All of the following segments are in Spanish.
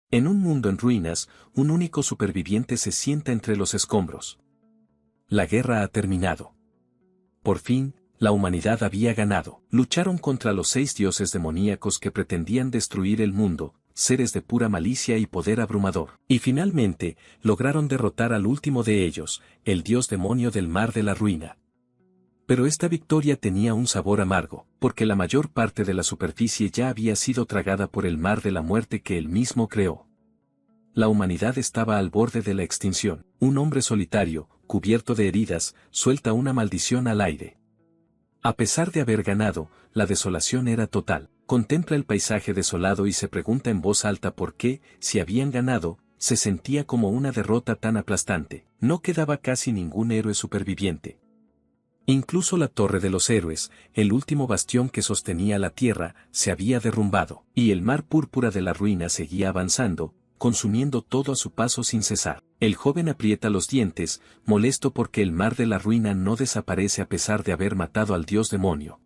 En un mundo en ruinas, un único superviviente se sienta entre los escombros. La guerra ha terminado. Por fin, la humanidad había ganado. Lucharon contra los 6 dioses demoníacos que pretendían destruir el mundo, seres de pura malicia y poder abrumador. Y finalmente, lograron derrotar al último de ellos, el dios demonio del mar de la ruina. Pero esta victoria tenía un sabor amargo, porque la mayor parte de la superficie ya había sido tragada por el mar de la muerte que él mismo creó. La humanidad estaba al borde de la extinción. Un hombre solitario, cubierto de heridas, suelta una maldición al aire. A pesar de haber ganado, la desolación era total. Contempla el paisaje desolado y se pregunta en voz alta por qué, si habían ganado, se sentía como una derrota tan aplastante. No quedaba casi ningún héroe superviviente. Incluso la Torre de los Héroes, el último bastión que sostenía la tierra, se había derrumbado, y el mar púrpura de la ruina seguía avanzando, consumiendo todo a su paso sin cesar. El joven aprieta los dientes, molesto porque el mar de la ruina no desaparece a pesar de haber matado al dios demonio.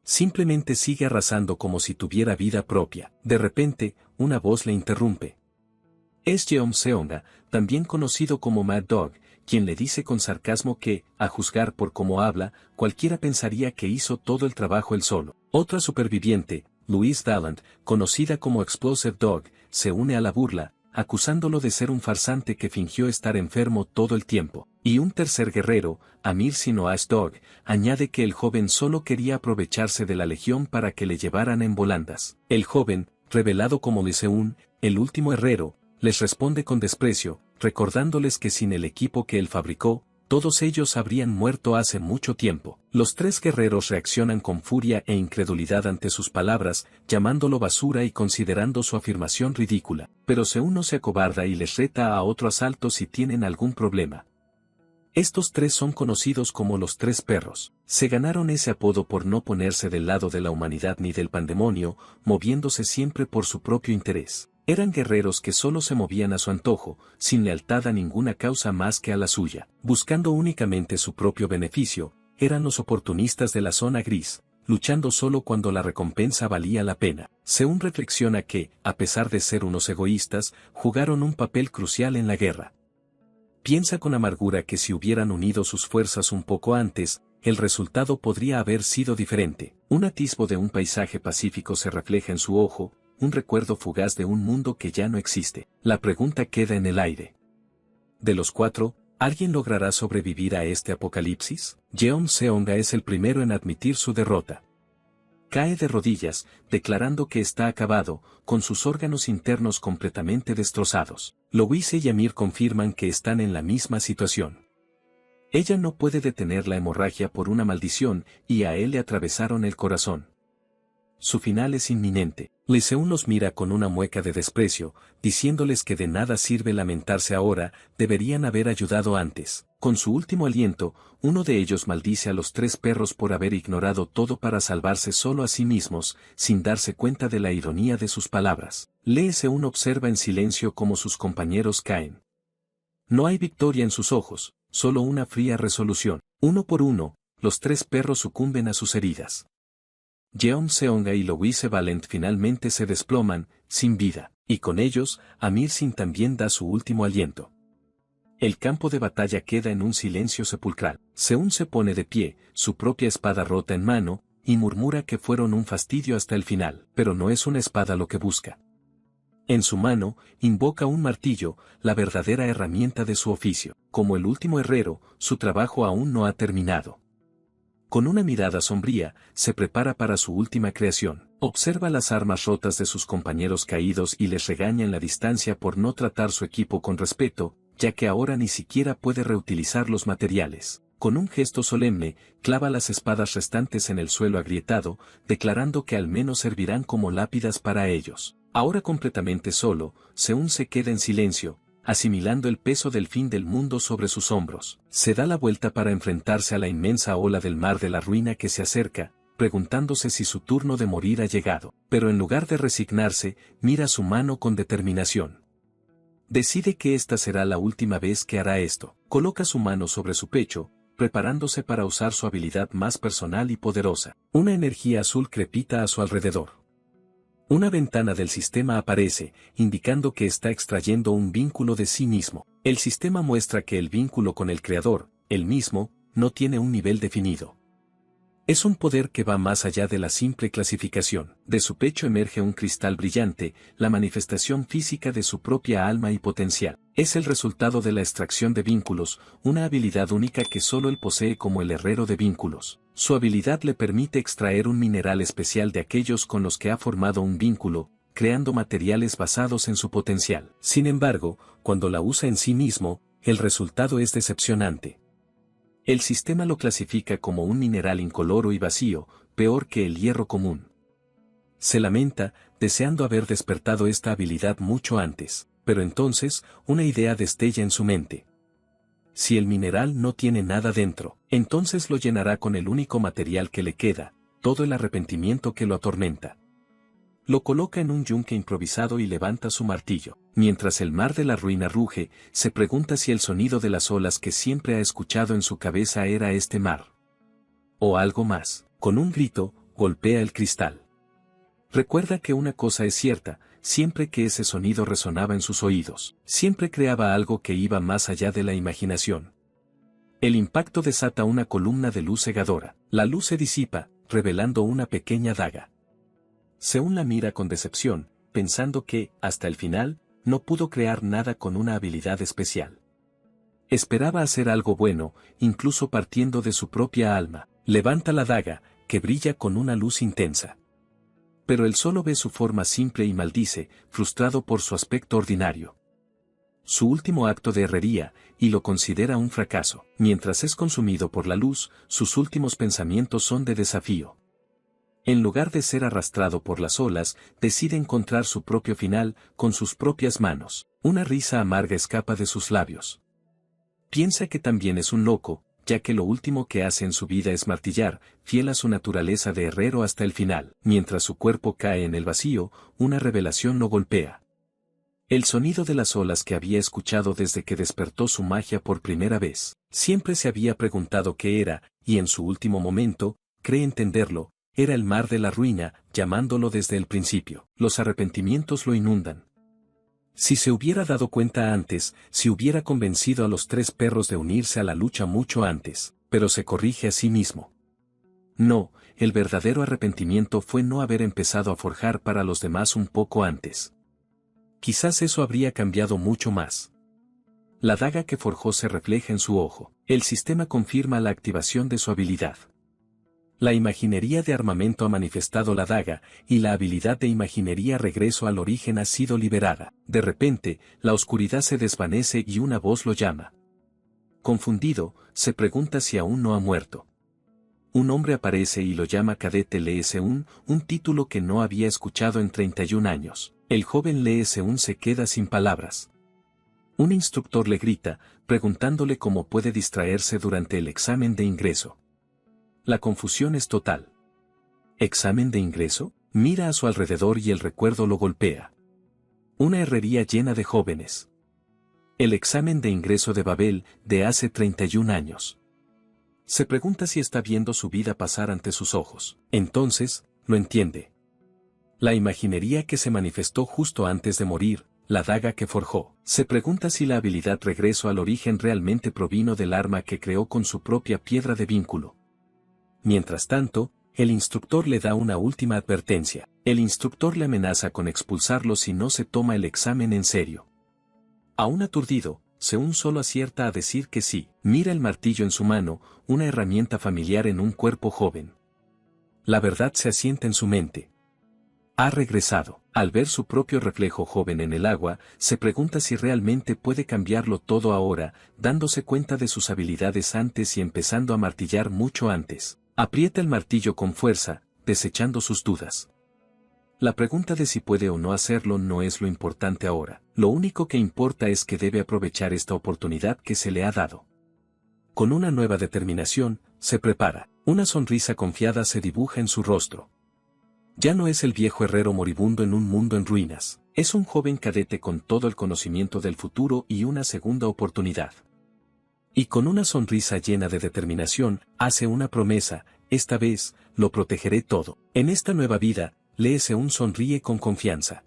Simplemente sigue arrasando como si tuviera vida propia. De repente, una voz le interrumpe. Es Jeon Seonga, también conocido como Mad Dog, quien le dice con sarcasmo que, a juzgar por cómo habla, cualquiera pensaría que hizo todo el trabajo él solo. Otra superviviente, Louise Dallant, conocida como Explosive Dog, se une a la burla, acusándolo de ser un farsante que fingió estar enfermo todo el tiempo. Y un tercer guerrero, Amir Sinoash Dog, añade que el joven solo quería aprovecharse de la legión para que le llevaran en volandas. El joven, revelado como Liseún, el último herrero, les responde con desprecio, recordándoles que sin el equipo que él fabricó, todos ellos habrían muerto hace mucho tiempo. Los 3 guerreros reaccionan con furia e incredulidad ante sus palabras, llamándolo basura y considerando su afirmación ridícula. Pero Seún no se acobarda y les reta a otro asalto si tienen algún problema. Estos 3 son conocidos como los 3 perros. Se ganaron ese apodo por no ponerse del lado de la humanidad ni del pandemonio, moviéndose siempre por su propio interés. Eran guerreros que solo se movían a su antojo, sin lealtad a ninguna causa más que a la suya. Buscando únicamente su propio beneficio, eran los oportunistas de la zona gris, luchando solo cuando la recompensa valía la pena. Seún reflexiona que, a pesar de ser unos egoístas, jugaron un papel crucial en la guerra. Piensa con amargura que si hubieran unido sus fuerzas un poco antes, el resultado podría haber sido diferente. Un atisbo de un paisaje pacífico se refleja en su ojo, un recuerdo fugaz de un mundo que ya no existe. La pregunta queda en el aire. De los 4, ¿alguien logrará sobrevivir a este apocalipsis? Jeon Seonga es el primero en admitir su derrota. Cae de rodillas, declarando que está acabado, con sus órganos internos completamente destrozados. Louise y Amir confirman que están en la misma situación. Ella no puede detener la hemorragia por una maldición, y a él le atravesaron el corazón. Su final es inminente. Liseún los mira con una mueca de desprecio, diciéndoles que de nada sirve lamentarse ahora, deberían haber ayudado antes. Con su último aliento, uno de ellos maldice a los 3 perros por haber ignorado todo para salvarse solo a sí mismos, sin darse cuenta de la ironía de sus palabras. Liseún observa en silencio cómo sus compañeros caen. No hay victoria en sus ojos, solo una fría resolución. Uno por uno, los 3 perros sucumben a sus heridas. Jeon Seonga y Louise Valent finalmente se desploman, sin vida, y con ellos, Amir Sin también da su último aliento. El campo de batalla queda en un silencio sepulcral. Seún se pone de pie, su propia espada rota en mano, y murmura que fueron un fastidio hasta el final, pero no es una espada lo que busca. En su mano, invoca un martillo, la verdadera herramienta de su oficio. Como el último herrero, su trabajo aún no ha terminado. Con una mirada sombría, se prepara para su última creación. Observa las armas rotas de sus compañeros caídos y les regaña en la distancia por no tratar su equipo con respeto, ya que ahora ni siquiera puede reutilizar los materiales. Con un gesto solemne, clava las espadas restantes en el suelo agrietado, declarando que al menos servirán como lápidas para ellos. Ahora completamente solo, Seún se queda en silencio, asimilando el peso del fin del mundo sobre sus hombros. Se da la vuelta para enfrentarse a la inmensa ola del mar de la ruina que se acerca, preguntándose si su turno de morir ha llegado. Pero en lugar de resignarse, mira su mano con determinación. Decide que esta será la última vez que hará esto. Coloca su mano sobre su pecho, preparándose para usar su habilidad más personal y poderosa. Una energía azul crepita a su alrededor. Una ventana del sistema aparece, indicando que está extrayendo un vínculo de sí mismo. El sistema muestra que el vínculo con el creador, el mismo, no tiene un nivel definido. Es un poder que va más allá de la simple clasificación. De su pecho emerge un cristal brillante, la manifestación física de su propia alma y potencial. Es el resultado de la extracción de vínculos, una habilidad única que solo él posee como el herrero de vínculos. Su habilidad le permite extraer un mineral especial de aquellos con los que ha formado un vínculo, creando materiales basados en su potencial. Sin embargo, cuando la usa en sí mismo, el resultado es decepcionante. El sistema lo clasifica como un mineral incoloro y vacío, peor que el hierro común. Se lamenta, deseando haber despertado esta habilidad mucho antes, pero entonces, una idea destella en su mente. Si el mineral no tiene nada dentro, entonces lo llenará con el único material que le queda, todo el arrepentimiento que lo atormenta. Lo coloca en un yunque improvisado y levanta su martillo. Mientras el mar de la ruina ruge, se pregunta si el sonido de las olas que siempre ha escuchado en su cabeza era este mar. O algo más. Con un grito, golpea el cristal. Recuerda que una cosa es cierta, siempre que ese sonido resonaba en sus oídos, siempre creaba algo que iba más allá de la imaginación. El impacto desata una columna de luz cegadora. La luz se disipa, revelando una pequeña daga. Seún la mira con decepción, pensando que, hasta el final, no pudo crear nada con una habilidad especial. Esperaba hacer algo bueno, incluso partiendo de su propia alma. Levanta la daga, que brilla con una luz intensa. Pero él solo ve su forma simple y maldice, frustrado por su aspecto ordinario. Su último acto de herrería, y lo considera un fracaso. Mientras es consumido por la luz, sus últimos pensamientos son de desafío. En lugar de ser arrastrado por las olas, decide encontrar su propio final, con sus propias manos. Una risa amarga escapa de sus labios. Piensa que también es un loco, ya que lo último que hace en su vida es martillar, fiel a su naturaleza de herrero hasta el final. Mientras su cuerpo cae en el vacío, una revelación lo golpea. El sonido de las olas que había escuchado desde que despertó su magia por primera vez. Siempre se había preguntado qué era, y en su último momento, cree entenderlo. Era el mar de la ruina, llamándolo desde el principio. Los arrepentimientos lo inundan. Si se hubiera dado cuenta antes, si hubiera convencido a los 3 perros de unirse a la lucha mucho antes, pero se corrige a sí mismo. No, el verdadero arrepentimiento fue no haber empezado a forjar para los demás un poco antes. Quizás eso habría cambiado mucho más. La daga que forjó se refleja en su ojo. El sistema confirma la activación de su habilidad. La imaginería de armamento ha manifestado la daga, y la habilidad de imaginería regreso al origen ha sido liberada. De repente, la oscuridad se desvanece y una voz lo llama. Confundido, se pregunta si aún no ha muerto. Un hombre aparece y lo llama Cadete Lee Seun, un título que no había escuchado en 31 años. El joven Lee Seun se queda sin palabras. Un instructor le grita, preguntándole cómo puede distraerse durante el examen de ingreso. La confusión es total. ¿Examen de ingreso? Mira a su alrededor y el recuerdo lo golpea. Una herrería llena de jóvenes. El examen de ingreso de Babel, de hace 31 años. Se pregunta si está viendo su vida pasar ante sus ojos. Entonces, lo entiende. La imaginería que se manifestó justo antes de morir, la daga que forjó. Se pregunta si la habilidad regreso al origen realmente provino del arma que creó con su propia piedra de vínculo. Mientras tanto, el instructor le da una última advertencia. El instructor le amenaza con expulsarlo si no se toma el examen en serio. Aún aturdido, Seun solo acierta a decir que sí. Mira el martillo en su mano, una herramienta familiar en un cuerpo joven. La verdad se asienta en su mente. Ha regresado. Al ver su propio reflejo joven en el agua, se pregunta si realmente puede cambiarlo todo ahora, dándose cuenta de sus habilidades antes y empezando a martillar mucho antes. Aprieta el martillo con fuerza, desechando sus dudas. La pregunta de si puede o no hacerlo no es lo importante ahora. Lo único que importa es que debe aprovechar esta oportunidad que se le ha dado. Con una nueva determinación, se prepara. Una sonrisa confiada se dibuja en su rostro. Ya no es el viejo herrero moribundo en un mundo en ruinas. Es un joven cadete con todo el conocimiento del futuro y una segunda oportunidad. Y con una sonrisa llena de determinación, hace una promesa: esta vez, lo protegeré todo. En esta nueva vida, Lee Se-un sonríe con confianza.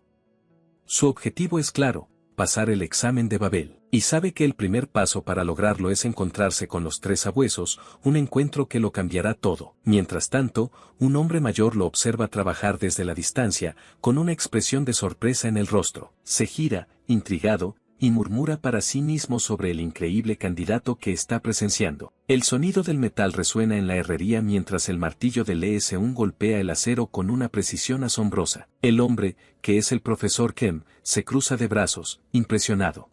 Su objetivo es claro, pasar el examen de Babel, y sabe que el primer paso para lograrlo es encontrarse con los tres sabuesos, un encuentro que lo cambiará todo. Mientras tanto, un hombre mayor lo observa trabajar desde la distancia, con una expresión de sorpresa en el rostro. Se gira, intrigado, y murmura para sí mismo sobre el increíble candidato que está presenciando. El sonido del metal resuena en la herrería mientras el martillo de Lee Se-un golpea el acero con una precisión asombrosa. El hombre, que es el profesor Kim, se cruza de brazos, impresionado.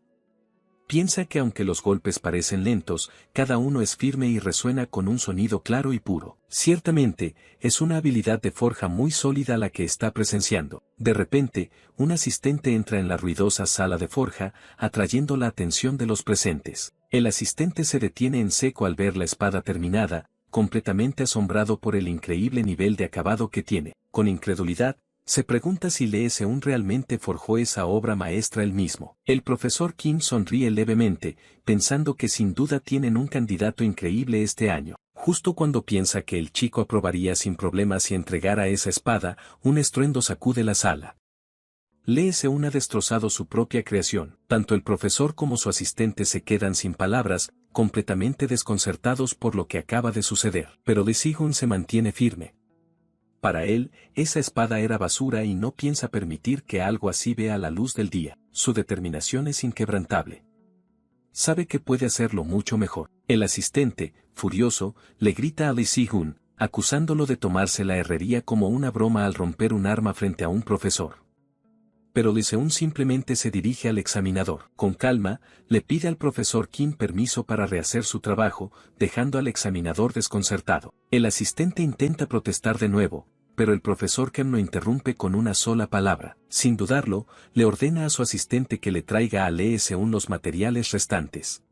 Piensa que aunque los golpes parecen lentos, cada uno es firme y resuena con un sonido claro y puro. Ciertamente, es una habilidad de forja muy sólida la que está presenciando. De repente, un asistente entra en la ruidosa sala de forja, atrayendo la atención de los presentes. El asistente se detiene en seco al ver la espada terminada, completamente asombrado por el increíble nivel de acabado que tiene. Con incredulidad, se pregunta si Lee Se-un realmente forjó esa obra maestra él mismo. El profesor Kim sonríe levemente, pensando que sin duda tienen un candidato increíble este año. Justo cuando piensa que el chico aprobaría sin problemas si entregara esa espada, un estruendo sacude la sala. Lee Se-un ha destrozado su propia creación. Tanto el profesor como su asistente se quedan sin palabras, completamente desconcertados por lo que acaba de suceder. Pero Lee Se-un se mantiene firme. Para él, esa espada era basura y no piensa permitir que algo así vea la luz del día. Su determinación es inquebrantable. Sabe que puede hacerlo mucho mejor. El asistente, furioso, le grita a Lee Se-un, acusándolo de tomarse la herrería como una broma al romper un arma frente a un profesor. Pero Lee Se-un simplemente se dirige al examinador. Con calma, le pide al profesor Kim permiso para rehacer su trabajo, dejando al examinador desconcertado. El asistente intenta protestar de nuevo, pero el profesor Kim lo interrumpe con una sola palabra. Sin dudarlo, le ordena a su asistente que le traiga a Lee Se-un los materiales restantes.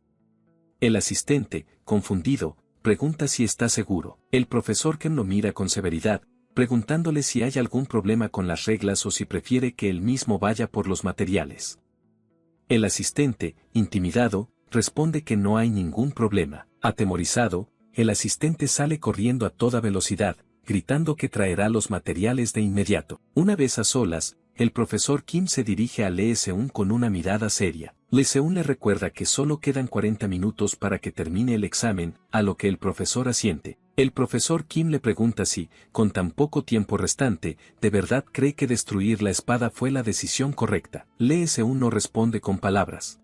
El asistente, confundido, pregunta si está seguro. El profesor Kim lo mira con severidad, preguntándole si hay algún problema con las reglas o si prefiere que él mismo vaya por los materiales. El asistente, intimidado, responde que no hay ningún problema. Atemorizado, el asistente sale corriendo a toda velocidad, gritando que traerá los materiales de inmediato. Una vez a solas, el profesor Kim se dirige a Lee Se-un con una mirada seria. Lee Se-un le recuerda que solo quedan 40 minutos para que termine el examen, a lo que el profesor asiente. El profesor Kim le pregunta si, con tan poco tiempo restante, de verdad cree que destruir la espada fue la decisión correcta. Lee Se-un no responde con palabras.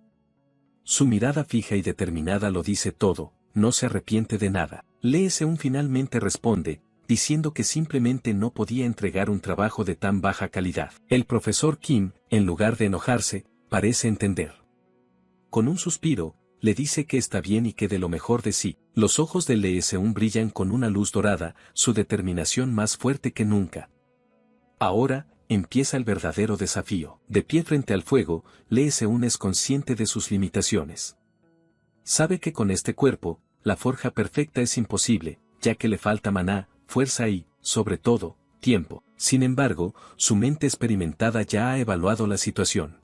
Su mirada fija y determinada lo dice todo, no se arrepiente de nada. Lee Se-un finalmente responde, diciendo que simplemente no podía entregar un trabajo de tan baja calidad. El profesor Kim, en lugar de enojarse, parece entender. Con un suspiro, le dice que está bien y que de lo mejor de sí. Los ojos de Lee Se-un brillan con una luz dorada, su determinación más fuerte que nunca. Ahora, empieza el verdadero desafío. De pie frente al fuego, Lee Se-un es consciente de sus limitaciones. Sabe que con este cuerpo, la forja perfecta es imposible, ya que le falta maná, fuerza y, sobre todo, tiempo. Sin embargo, su mente experimentada ya ha evaluado la situación.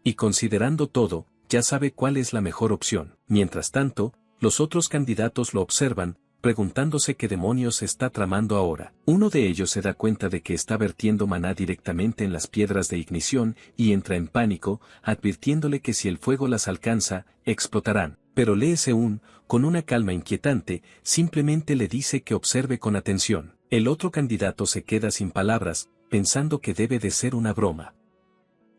Y considerando todo, ya sabe cuál es la mejor opción. Mientras tanto, los otros candidatos lo observan, preguntándose qué demonios está tramando ahora. Uno de ellos se da cuenta de que está vertiendo maná directamente en las piedras de ignición y entra en pánico, advirtiéndole que si el fuego las alcanza, explotarán. Pero Lee Se-un, con una calma inquietante, simplemente le dice que observe con atención. El otro candidato se queda sin palabras, pensando que debe de ser una broma.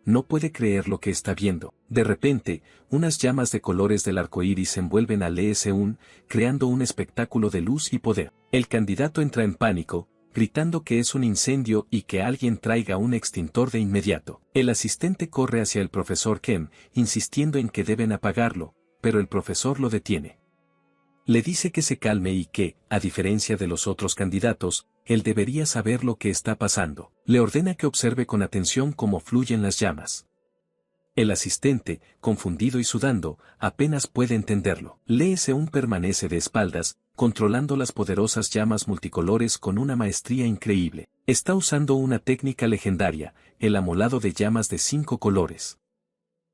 No puede creer lo que está viendo. De repente, unas llamas de colores del arco iris envuelven a Lee Se-un, creando un espectáculo de luz y poder. El candidato entra en pánico, gritando que es un incendio y que alguien traiga un extintor de inmediato. El asistente corre hacia el profesor Kim, insistiendo en que deben apagarlo, pero el profesor lo detiene. Le dice que se calme y que, a diferencia de los otros candidatos, él debería saber lo que está pasando. Le ordena que observe con atención cómo fluyen las llamas. El asistente, confundido y sudando, apenas puede entenderlo. Lee Se-un permanece de espaldas, controlando las poderosas llamas multicolores con una maestría increíble. Está usando una técnica legendaria, el amolado de llamas de 5 colores.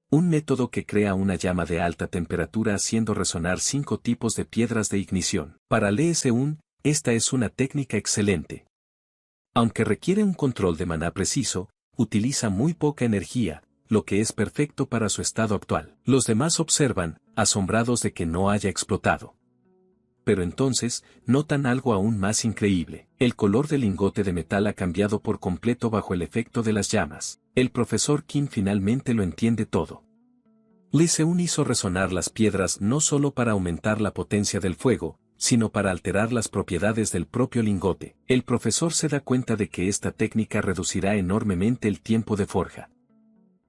Un método que crea una llama de alta temperatura haciendo resonar 5 tipos de piedras de ignición. Para Lee Se-un, esta es una técnica excelente. Aunque requiere un control de maná preciso, utiliza muy poca energía, lo que es perfecto para su estado actual. Los demás observan, asombrados de que no haya explotado. Pero entonces, notan algo aún más increíble. El color del lingote de metal ha cambiado por completo bajo el efecto de las llamas. El profesor Kim finalmente lo entiende todo. Lee Se-un hizo resonar las piedras no solo para aumentar la potencia del fuego, sino para alterar las propiedades del propio lingote. El profesor se da cuenta de que esta técnica reducirá enormemente el tiempo de forja.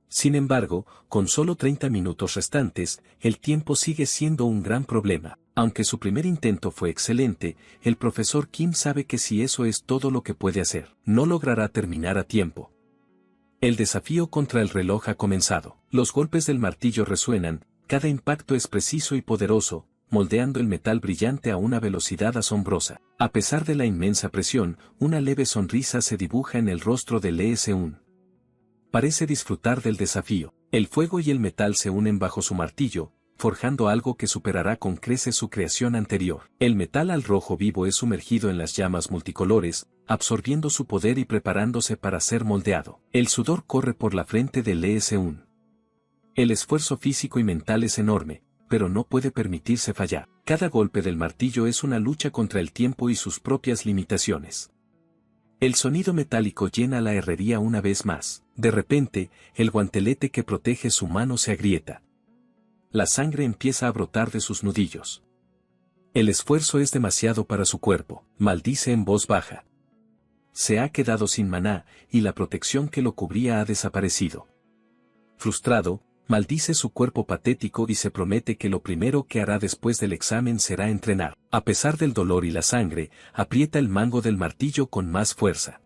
Sin embargo, con solo 30 minutos restantes, el tiempo sigue siendo un gran problema. Aunque su primer intento fue excelente, el profesor Kim sabe que si eso es todo lo que puede hacer, no logrará terminar a tiempo. El desafío contra el reloj ha comenzado. Los golpes del martillo resuenan, cada impacto es preciso y poderoso, moldeando el metal brillante a una velocidad asombrosa. A pesar de la inmensa presión, una leve sonrisa se dibuja en el rostro de Lee Se-un. Parece disfrutar del desafío. El fuego y el metal se unen bajo su martillo, forjando algo que superará con creces su creación anterior. El metal al rojo vivo es sumergido en las llamas multicolores, absorbiendo su poder y preparándose para ser moldeado. El sudor corre por la frente de Lee Se-un. El esfuerzo físico y mental es enorme, pero no puede permitirse fallar. Cada golpe del martillo es una lucha contra el tiempo y sus propias limitaciones. El sonido metálico llena la herrería una vez más. De repente, el guantelete que protege su mano se agrieta. La sangre empieza a brotar de sus nudillos. El esfuerzo es demasiado para su cuerpo, maldice en voz baja. Se ha quedado sin maná, y la protección que lo cubría ha desaparecido. Frustrado, maldice su cuerpo patético y se promete que lo primero que hará después del examen será entrenar. A pesar del dolor y la sangre, aprieta el mango del martillo con más fuerza.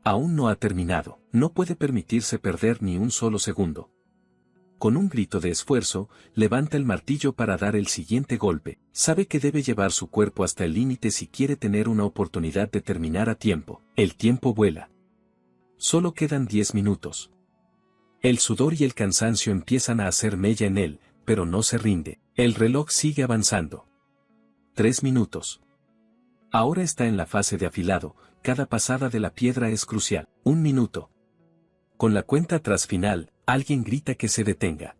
Aún no ha terminado, no puede permitirse perder ni un solo segundo. Con un grito de esfuerzo, levanta el martillo para dar el siguiente golpe. Sabe que debe llevar su cuerpo hasta el límite si quiere tener una oportunidad de terminar a tiempo. El tiempo vuela. Solo quedan 10 minutos. El sudor y el cansancio empiezan a hacer mella en él, pero no se rinde. El reloj sigue avanzando. 3 minutos. Ahora está en la fase de afilado, cada pasada de la piedra es crucial. 1 minuto. Con la cuenta atrás final, alguien grita que se detenga.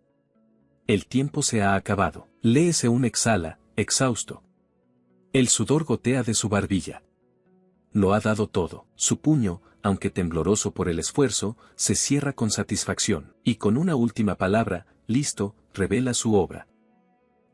El tiempo se ha acabado. Lee Se-un exhala, exhausto. El sudor gotea de su barbilla. Lo ha dado todo. Su puño, aunque tembloroso por el esfuerzo, se cierra con satisfacción. Y con una última palabra, listo, revela su obra.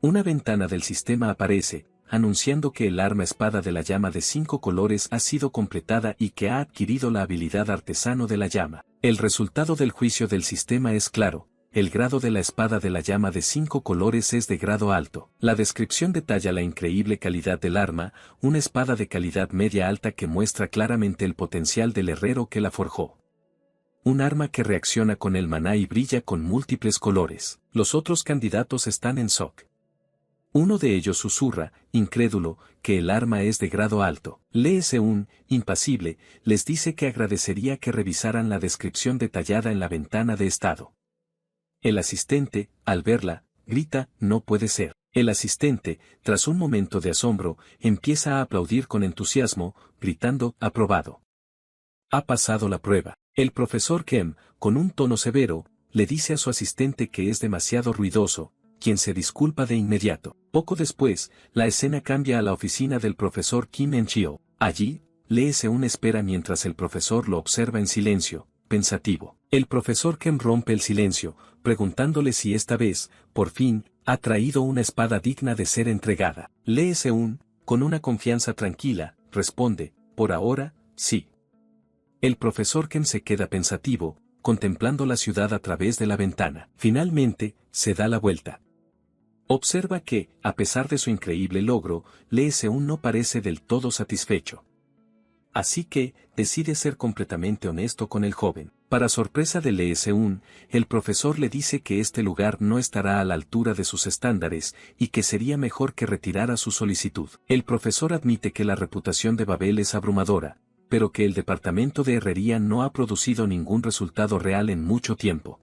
Una ventana del sistema aparece, anunciando que el arma espada de la llama de 5 colores ha sido completada y que ha adquirido la habilidad artesano de la llama. El resultado del juicio del sistema es claro. El grado de la espada de la llama de 5 colores es de grado alto. La descripción detalla la increíble calidad del arma, una espada de calidad media alta que muestra claramente el potencial del herrero que la forjó. Un arma que reacciona con el maná y brilla con múltiples colores. Los otros candidatos están en shock. Uno de ellos susurra, incrédulo, que el arma es de grado alto. Lee Se-un, impasible, les dice que agradecería que revisaran la descripción detallada en la ventana de estado. El asistente, al verla, grita, no puede ser. El asistente, tras un momento de asombro, empieza a aplaudir con entusiasmo, gritando, aprobado. Ha pasado la prueba. El profesor Kim, con un tono severo, le dice a su asistente que es demasiado ruidoso, quien se disculpa de inmediato. Poco después, la escena cambia a la oficina del profesor Kim en Chio. Allí, Lee Se-un espera mientras el profesor lo observa en silencio, pensativo. El profesor Kim rompe el silencio, preguntándole si esta vez, por fin, ha traído una espada digna de ser entregada. Lee Se-un, con una confianza tranquila, responde, por ahora, sí. El profesor Kim se queda pensativo, contemplando la ciudad a través de la ventana. Finalmente, se da la vuelta. Observa que, a pesar de su increíble logro, Lee Se-un no parece del todo satisfecho. Así que, decide ser completamente honesto con el joven. Para sorpresa de Lee Se-un, el profesor le dice que este lugar no estará a la altura de sus estándares y que sería mejor que retirara su solicitud. El profesor admite que la reputación de Babel es abrumadora, pero que el departamento de herrería no ha producido ningún resultado real en mucho tiempo.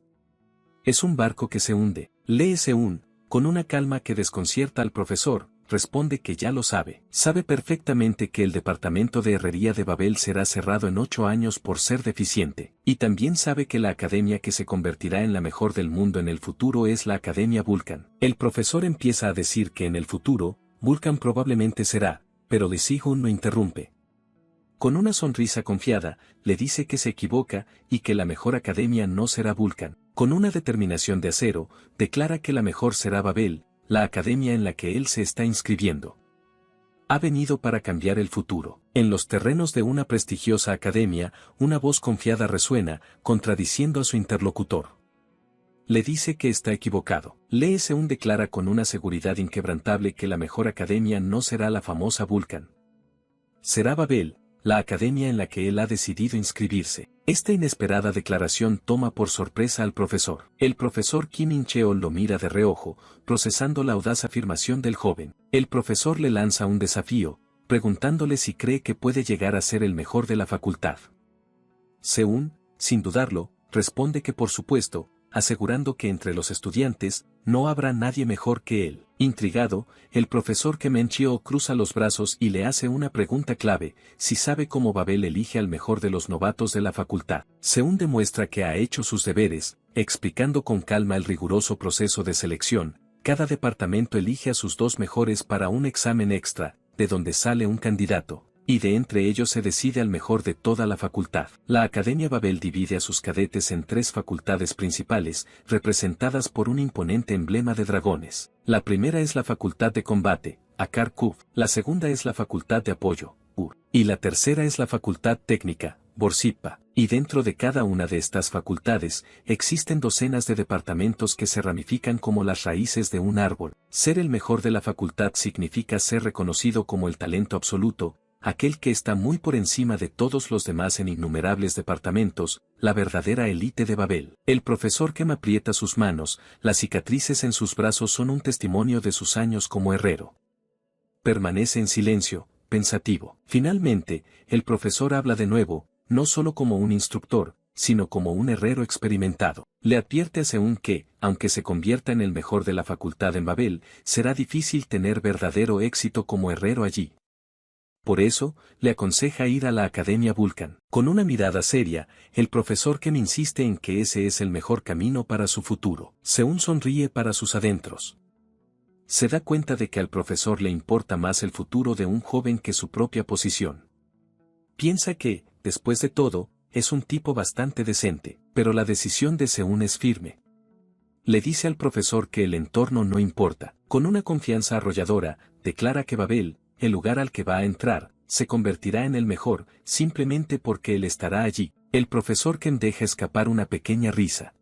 Es un barco que se hunde. Lee Se-un, con una calma que desconcierta al profesor, responde que ya lo sabe. Sabe perfectamente que el departamento de herrería de Babel será cerrado en 8 años por ser deficiente, y también sabe que la academia que se convertirá en la mejor del mundo en el futuro es la Academia Vulcan. El profesor empieza a decir que en el futuro, Vulcan probablemente será, pero Lee Si-hoon lo interrumpe. Con una sonrisa confiada, le dice que se equivoca y que la mejor academia no será Vulcan. Con una determinación de acero, declara que la mejor será Babel, la academia en la que él se está inscribiendo. Ha venido para cambiar el futuro. En los terrenos de una prestigiosa academia, una voz confiada resuena, contradiciendo a su interlocutor. Le dice que está equivocado. Lee Se-un declara con una seguridad inquebrantable que la mejor academia no será la famosa Vulcan. Será Babel, la academia en la que él ha decidido inscribirse. Esta inesperada declaración toma por sorpresa al profesor. El profesor Kim In-cheol lo mira de reojo, procesando la audaz afirmación del joven. El profesor le lanza un desafío, preguntándole si cree que puede llegar a ser el mejor de la facultad. Se-un, sin dudarlo, responde que por supuesto, asegurando que entre los estudiantes, no habrá nadie mejor que él. Intrigado, el profesor Kim In-cheol cruza los brazos y le hace una pregunta clave, si sabe cómo Babel elige al mejor de los novatos de la facultad. Se-un demuestra que ha hecho sus deberes, explicando con calma el riguroso proceso de selección. Cada departamento elige a sus 2 mejores para un examen extra, de donde sale un candidato, y de entre ellos se decide al mejor de toda la facultad. La Academia Babel divide a sus cadetes en 3 facultades principales, representadas por un imponente emblema de dragones. La primera es la Facultad de Combate, Akar-Kuf, la segunda es la Facultad de Apoyo, Ur, y la tercera es la Facultad Técnica, Borsippa, y dentro de cada una de estas facultades, existen docenas de departamentos que se ramifican como las raíces de un árbol. Ser el mejor de la facultad significa ser reconocido como el talento absoluto, aquel que está muy por encima de todos los demás en innumerables departamentos, la verdadera élite de Babel. El profesor Kim aprieta sus manos, las cicatrices en sus brazos son un testimonio de sus años como herrero. Permanece en silencio, pensativo. Finalmente, el profesor habla de nuevo, no solo como un instructor, sino como un herrero experimentado. Le advierte a Se-un que, aunque se convierta en el mejor de la facultad en Babel, será difícil tener verdadero éxito como herrero allí. Por eso, le aconseja ir a la Academia Vulcan. Con una mirada seria, el profesor Kim insiste en que ese es el mejor camino para su futuro. Se-un sonríe para sus adentros. Se da cuenta de que al profesor le importa más el futuro de un joven que su propia posición. Piensa que, después de todo, es un tipo bastante decente, pero la decisión de Se-un es firme. Le dice al profesor que el entorno no importa. Con una confianza arrolladora, declara que Babel, el lugar al que va a entrar, se convertirá en el mejor, simplemente porque él estará allí. El profesor Kim deja escapar una pequeña risa.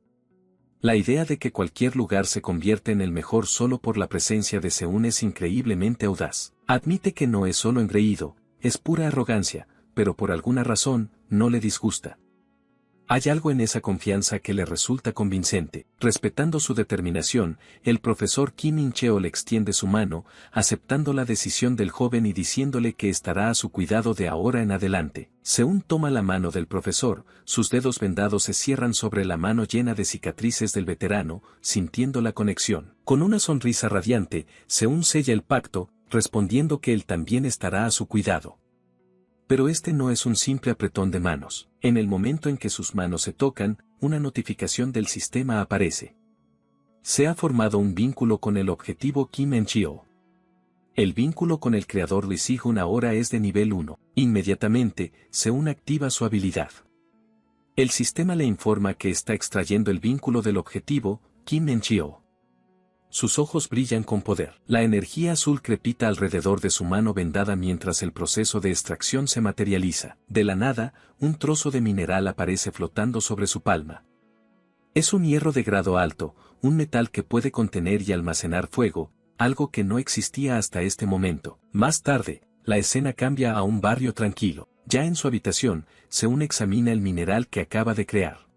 La idea de que cualquier lugar se convierte en el mejor solo por la presencia de Se-un es increíblemente audaz. Admite que no es solo engreído, es pura arrogancia, pero por alguna razón, no le disgusta. Hay algo en esa confianza que le resulta convincente. Respetando su determinación, el profesor Kim In-cheol extiende su mano, aceptando la decisión del joven y diciéndole que estará a su cuidado de ahora en adelante. Se-un toma la mano del profesor, sus dedos vendados se cierran sobre la mano llena de cicatrices del veterano, sintiendo la conexión. Con una sonrisa radiante, Se-un sella el pacto, respondiendo que él también estará a su cuidado. Pero este no es un simple apretón de manos. En el momento en que sus manos se tocan, una notificación del sistema aparece. Se ha formado un vínculo con el objetivo Kim In-cheol. El vínculo con el creador Lee Si-hoon ahora es de nivel 1. Inmediatamente, Se-un activa su habilidad. El sistema le informa que está extrayendo el vínculo del objetivo, Kim In-cheol. Sus ojos brillan con poder. La energía azul crepita alrededor de su mano vendada mientras el proceso de extracción se materializa. De la nada, un trozo de mineral aparece flotando sobre su palma. Es un hierro de grado alto, un metal que puede contener y almacenar fuego, algo que no existía hasta este momento. Más tarde, la escena cambia a un barrio tranquilo. Ya en su habitación, Se-un examina el mineral que acaba de crear.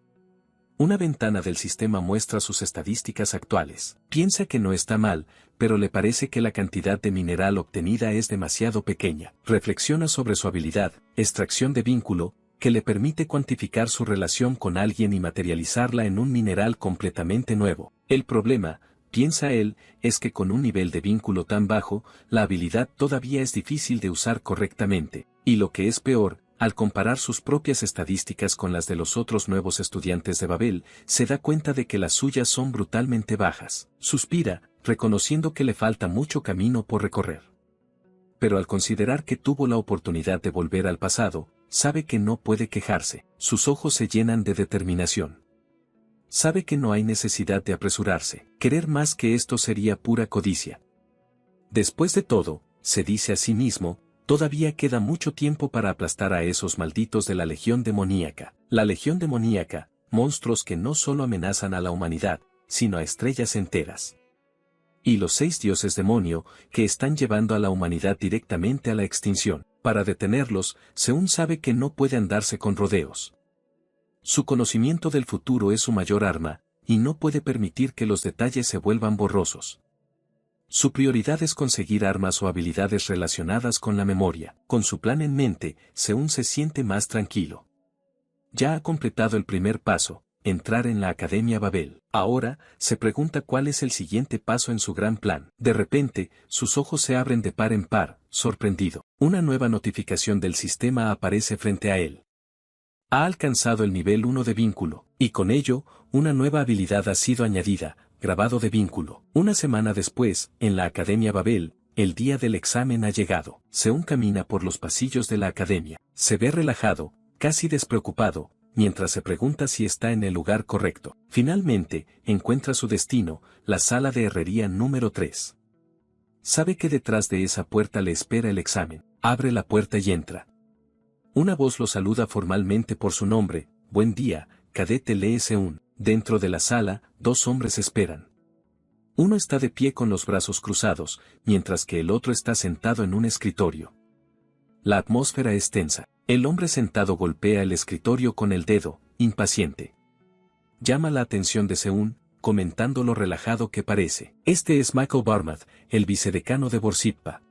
Una ventana del sistema muestra sus estadísticas actuales. Piensa que no está mal, pero le parece que la cantidad de mineral obtenida es demasiado pequeña. Reflexiona sobre su habilidad, extracción de vínculo, que le permite cuantificar su relación con alguien y materializarla en un mineral completamente nuevo. El problema, piensa él, es que con un nivel de vínculo tan bajo, la habilidad todavía es difícil de usar correctamente, y lo que es peor, al comparar sus propias estadísticas con las de los otros nuevos estudiantes de Babel, se da cuenta de que las suyas son brutalmente bajas. Suspira, reconociendo que le falta mucho camino por recorrer. Pero al considerar que tuvo la oportunidad de volver al pasado, sabe que no puede quejarse. Sus ojos se llenan de determinación. Sabe que no hay necesidad de apresurarse. Querer más que esto sería pura codicia. Después de todo, se dice a sí mismo, todavía queda mucho tiempo para aplastar a esos malditos de la Legión Demoníaca. La Legión Demoníaca, monstruos que no solo amenazan a la humanidad, sino a estrellas enteras. Y los 6 dioses demonio, que están llevando a la humanidad directamente a la extinción. Para detenerlos, Seún sabe que no puede andarse con rodeos. Su conocimiento del futuro es su mayor arma, y no puede permitir que los detalles se vuelvan borrosos. Su prioridad es conseguir armas o habilidades relacionadas con la memoria. Con su plan en mente, Seún se siente más tranquilo. Ya ha completado el primer paso, entrar en la Academia Babel. Ahora, se pregunta cuál es el siguiente paso en su gran plan. De repente, sus ojos se abren de par en par, sorprendido. Una nueva notificación del sistema aparece frente a él. Ha alcanzado el nivel 1 de vínculo, y con ello, una nueva habilidad ha sido añadida, grabado de vínculo. Una semana después, en la Academia Babel, el día del examen ha llegado. Seún camina por los pasillos de la academia. Se ve relajado, casi despreocupado, mientras se pregunta si está en el lugar correcto. Finalmente, encuentra su destino, la sala de herrería número 3. Sabe que detrás de esa puerta le espera el examen. Abre la puerta y entra. Una voz lo saluda formalmente por su nombre. Buen día, cadete Lee Seún. Dentro de la sala, 2 hombres esperan. Uno está de pie con los brazos cruzados, mientras que el otro está sentado en un escritorio. La atmósfera es tensa. El hombre sentado golpea el escritorio con el dedo, impaciente. Llama la atención de Seún, comentando lo relajado que parece. Este es Michael Barmath, el vicedecano de Borsippa.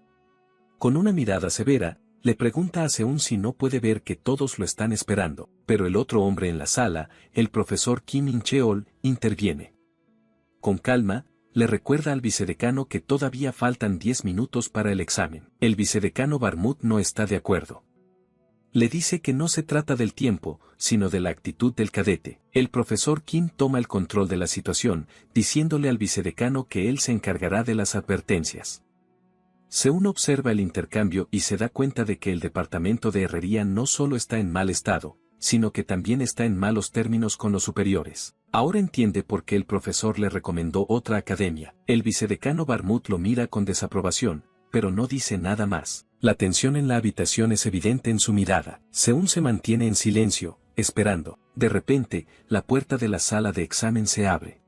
Con una mirada severa, le pregunta a Seún si no puede ver que todos lo están esperando, pero el otro hombre en la sala, el profesor Kim In-cheol, interviene. Con calma, le recuerda al vicedecano que todavía faltan 10 minutos para el examen. El vicedecano Barmut no está de acuerdo. Le dice que no se trata del tiempo, sino de la actitud del cadete. El profesor Kim toma el control de la situación, diciéndole al vicedecano que él se encargará de las advertencias. Seún observa el intercambio y se da cuenta de que el departamento de herrería no solo está en mal estado, sino que también está en malos términos con los superiores. Ahora entiende por qué el profesor le recomendó otra academia. El vicedecano Barmut lo mira con desaprobación, pero no dice nada más. La tensión en la habitación es evidente en su mirada. Seún se mantiene en silencio, esperando. De repente, la puerta de la sala de examen se abre.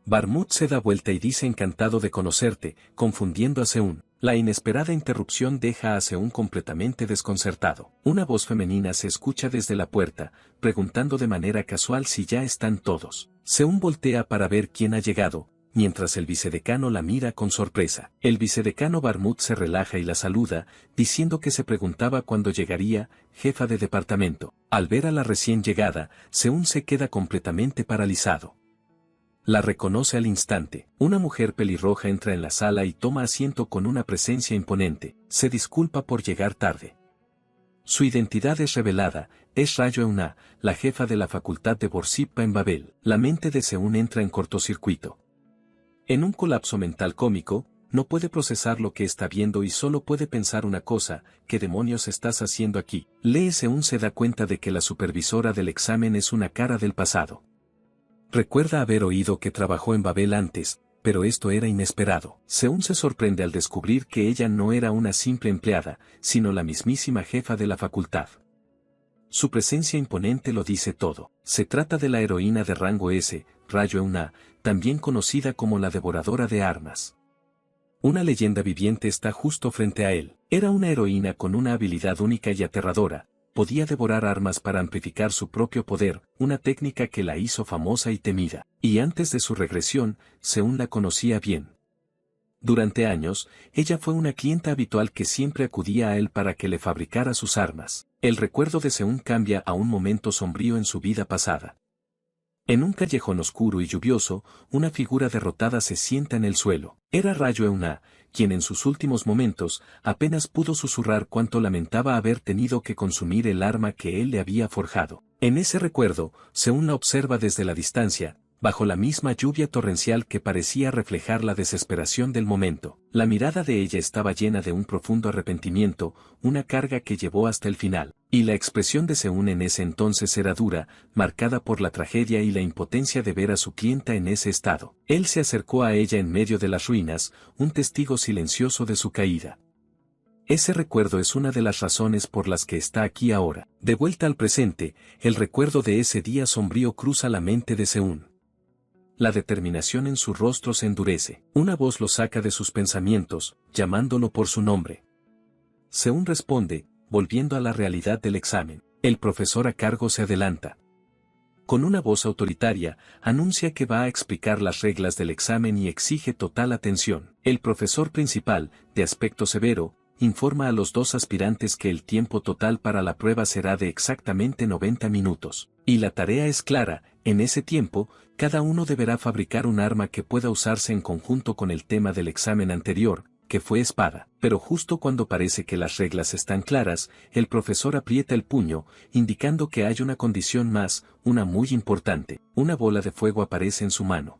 Barmut se da vuelta y dice encantado de conocerte, confundiendo a Seún. La inesperada interrupción deja a Seún completamente desconcertado. Una voz femenina se escucha desde la puerta, preguntando de manera casual si ya están todos. Seún voltea para ver quién ha llegado, mientras el vicedecano la mira con sorpresa. El vicedecano Barmut se relaja y la saluda, diciendo que se preguntaba cuándo llegaría, jefa de departamento. Al ver a la recién llegada, Seún se queda completamente paralizado. La reconoce al instante. Una mujer pelirroja entra en la sala y toma asiento con una presencia imponente. Se disculpa por llegar tarde. Su identidad es revelada, es Rayo Euna, la jefa de la facultad de Borsippa en Babel. La mente de Seún entra en cortocircuito. En un colapso mental cómico, no puede procesar lo que está viendo y solo puede pensar una cosa: ¿qué demonios estás haciendo aquí? Lee Seún se da cuenta de que la supervisora del examen es una cara del pasado. Recuerda haber oído que trabajó en Babel antes, pero esto era inesperado. Seún se sorprende al descubrir que ella no era una simple empleada, sino la mismísima jefa de la facultad. Su presencia imponente lo dice todo. Se trata de la heroína de rango S, Rayo Euna, también conocida como la devoradora de armas. Una leyenda viviente está justo frente a él. Era una heroína con una habilidad única y aterradora. Podía devorar armas para amplificar su propio poder, una técnica que la hizo famosa y temida. Y antes de su regresión, Seún la conocía bien. Durante años, ella fue una clienta habitual que siempre acudía a él para que le fabricara sus armas. El recuerdo de Seún cambia a un momento sombrío en su vida pasada. En un callejón oscuro y lluvioso, una figura derrotada se sienta en el suelo. Era Rayo Euna, quien en sus últimos momentos apenas pudo susurrar cuánto lamentaba haber tenido que consumir el arma que él le había forjado. En ese recuerdo, Seún la observa desde la distancia, bajo la misma lluvia torrencial que parecía reflejar la desesperación del momento. La mirada de ella estaba llena de un profundo arrepentimiento, una carga que llevó hasta el final, y la expresión de Seún en ese entonces era dura, marcada por la tragedia y la impotencia de ver a su clienta en ese estado. Él se acercó a ella en medio de las ruinas, un testigo silencioso de su caída. Ese recuerdo es una de las razones por las que está aquí ahora. De vuelta al presente, el recuerdo de ese día sombrío cruza la mente de Seún. La determinación en su rostro se endurece. Una voz lo saca de sus pensamientos, llamándolo por su nombre. Seún responde, volviendo a la realidad del examen. El profesor a cargo se adelanta. Con una voz autoritaria, anuncia que va a explicar las reglas del examen y exige total atención. El profesor principal, de aspecto severo, informa a los dos aspirantes que el tiempo total para la prueba será de exactamente 90 minutos. Y la tarea es clara, en ese tiempo, cada uno deberá fabricar un arma que pueda usarse en conjunto con el tema del examen anterior, que fue espada. Pero justo cuando parece que las reglas están claras, el profesor aprieta el puño, indicando que hay una condición más, una muy importante. Una bola de fuego aparece en su mano.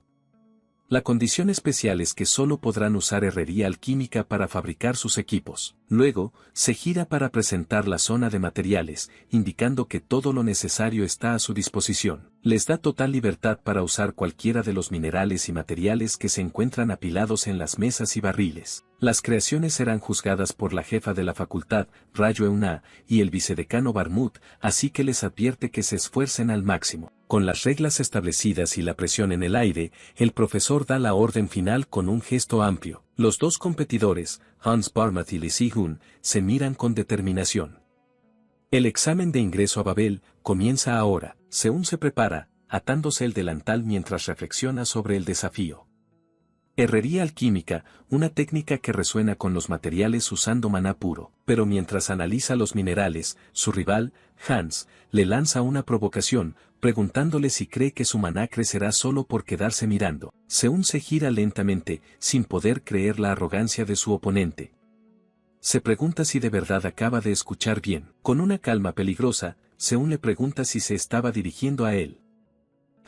La condición especial es que solo podrán usar herrería alquímica para fabricar sus equipos. Luego, se gira para presentar la zona de materiales, indicando que todo lo necesario está a su disposición. Les da total libertad para usar cualquiera de los minerales y materiales que se encuentran apilados en las mesas y barriles. Las creaciones serán juzgadas por la jefa de la facultad, Rayo Euna, y el vicedecano Barmut, así que les advierte que se esfuercen al máximo. Con las reglas establecidas y la presión en el aire, el profesor da la orden final con un gesto amplio. Los dos competidores, Hans Barmath y Lee Si-hun, se miran con determinación. El examen de ingreso a Babel comienza ahora. Seún se prepara, atándose el delantal mientras reflexiona sobre el desafío. Herrería alquímica, una técnica que resuena con los materiales usando maná puro. Pero mientras analiza los minerales, su rival, Hans, le lanza una provocación, preguntándole si cree que su maná crecerá solo por quedarse mirando. Seún se gira lentamente, sin poder creer la arrogancia de su oponente. Se pregunta si de verdad acaba de escuchar bien. Con una calma peligrosa, Seún le pregunta si se estaba dirigiendo a él.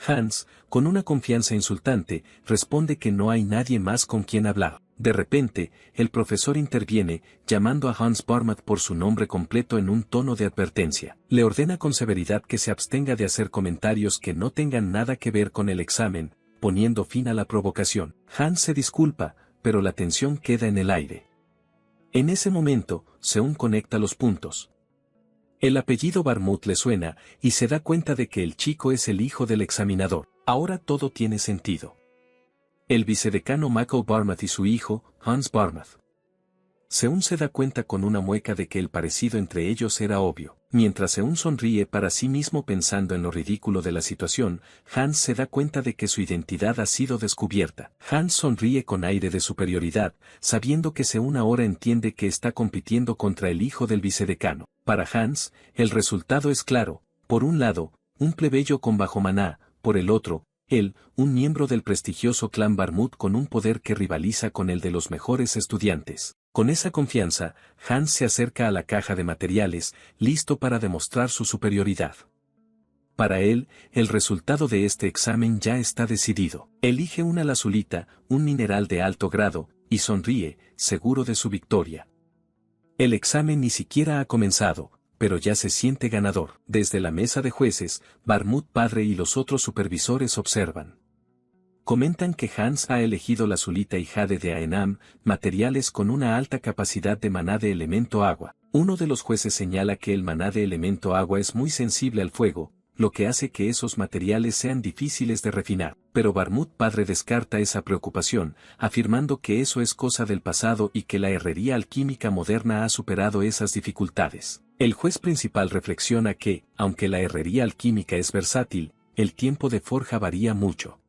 Hans, con una confianza insultante, responde que no hay nadie más con quien hablar. De repente, el profesor interviene, llamando a Hans Barmath por su nombre completo en un tono de advertencia. Le ordena con severidad que se abstenga de hacer comentarios que no tengan nada que ver con el examen, poniendo fin a la provocación. Hans se disculpa, pero la tensión queda en el aire. En ese momento, Seún conecta los puntos. El apellido Barmut le suena, y se da cuenta de que el chico es el hijo del examinador. Ahora todo tiene sentido. El vicedecano Michael Barmath y su hijo, Hans Barmath. Seún se da cuenta con una mueca de que el parecido entre ellos era obvio. Mientras Seún sonríe para sí mismo pensando en lo ridículo de la situación, Hans se da cuenta de que su identidad ha sido descubierta. Hans sonríe con aire de superioridad, sabiendo que Seún ahora entiende que está compitiendo contra el hijo del vicedecano. Para Hans, el resultado es claro: por un lado, un plebeyo con bajo maná, por el otro, él, un miembro del prestigioso clan Barmut con un poder que rivaliza con el de los mejores estudiantes. Con esa confianza, Hans se acerca a la caja de materiales, listo para demostrar su superioridad. Para él, el resultado de este examen ya está decidido. Elige una lazulita, un mineral de alto grado, y sonríe, seguro de su victoria. El examen ni siquiera ha comenzado, pero ya se siente ganador. Desde la mesa de jueces, Barmut padre y los otros supervisores observan. Comentan que Hans ha elegido lazulita y jade de Aenam, materiales con una alta capacidad de maná de elemento agua. Uno de los jueces señala que el maná de elemento agua es muy sensible al fuego, lo que hace que esos materiales sean difíciles de refinar. Pero Barmut padre descarta esa preocupación, afirmando que eso es cosa del pasado y que la herrería alquímica moderna ha superado esas dificultades. El juez principal reflexiona que, aunque la herrería alquímica es versátil, el tiempo de forja varía mucho.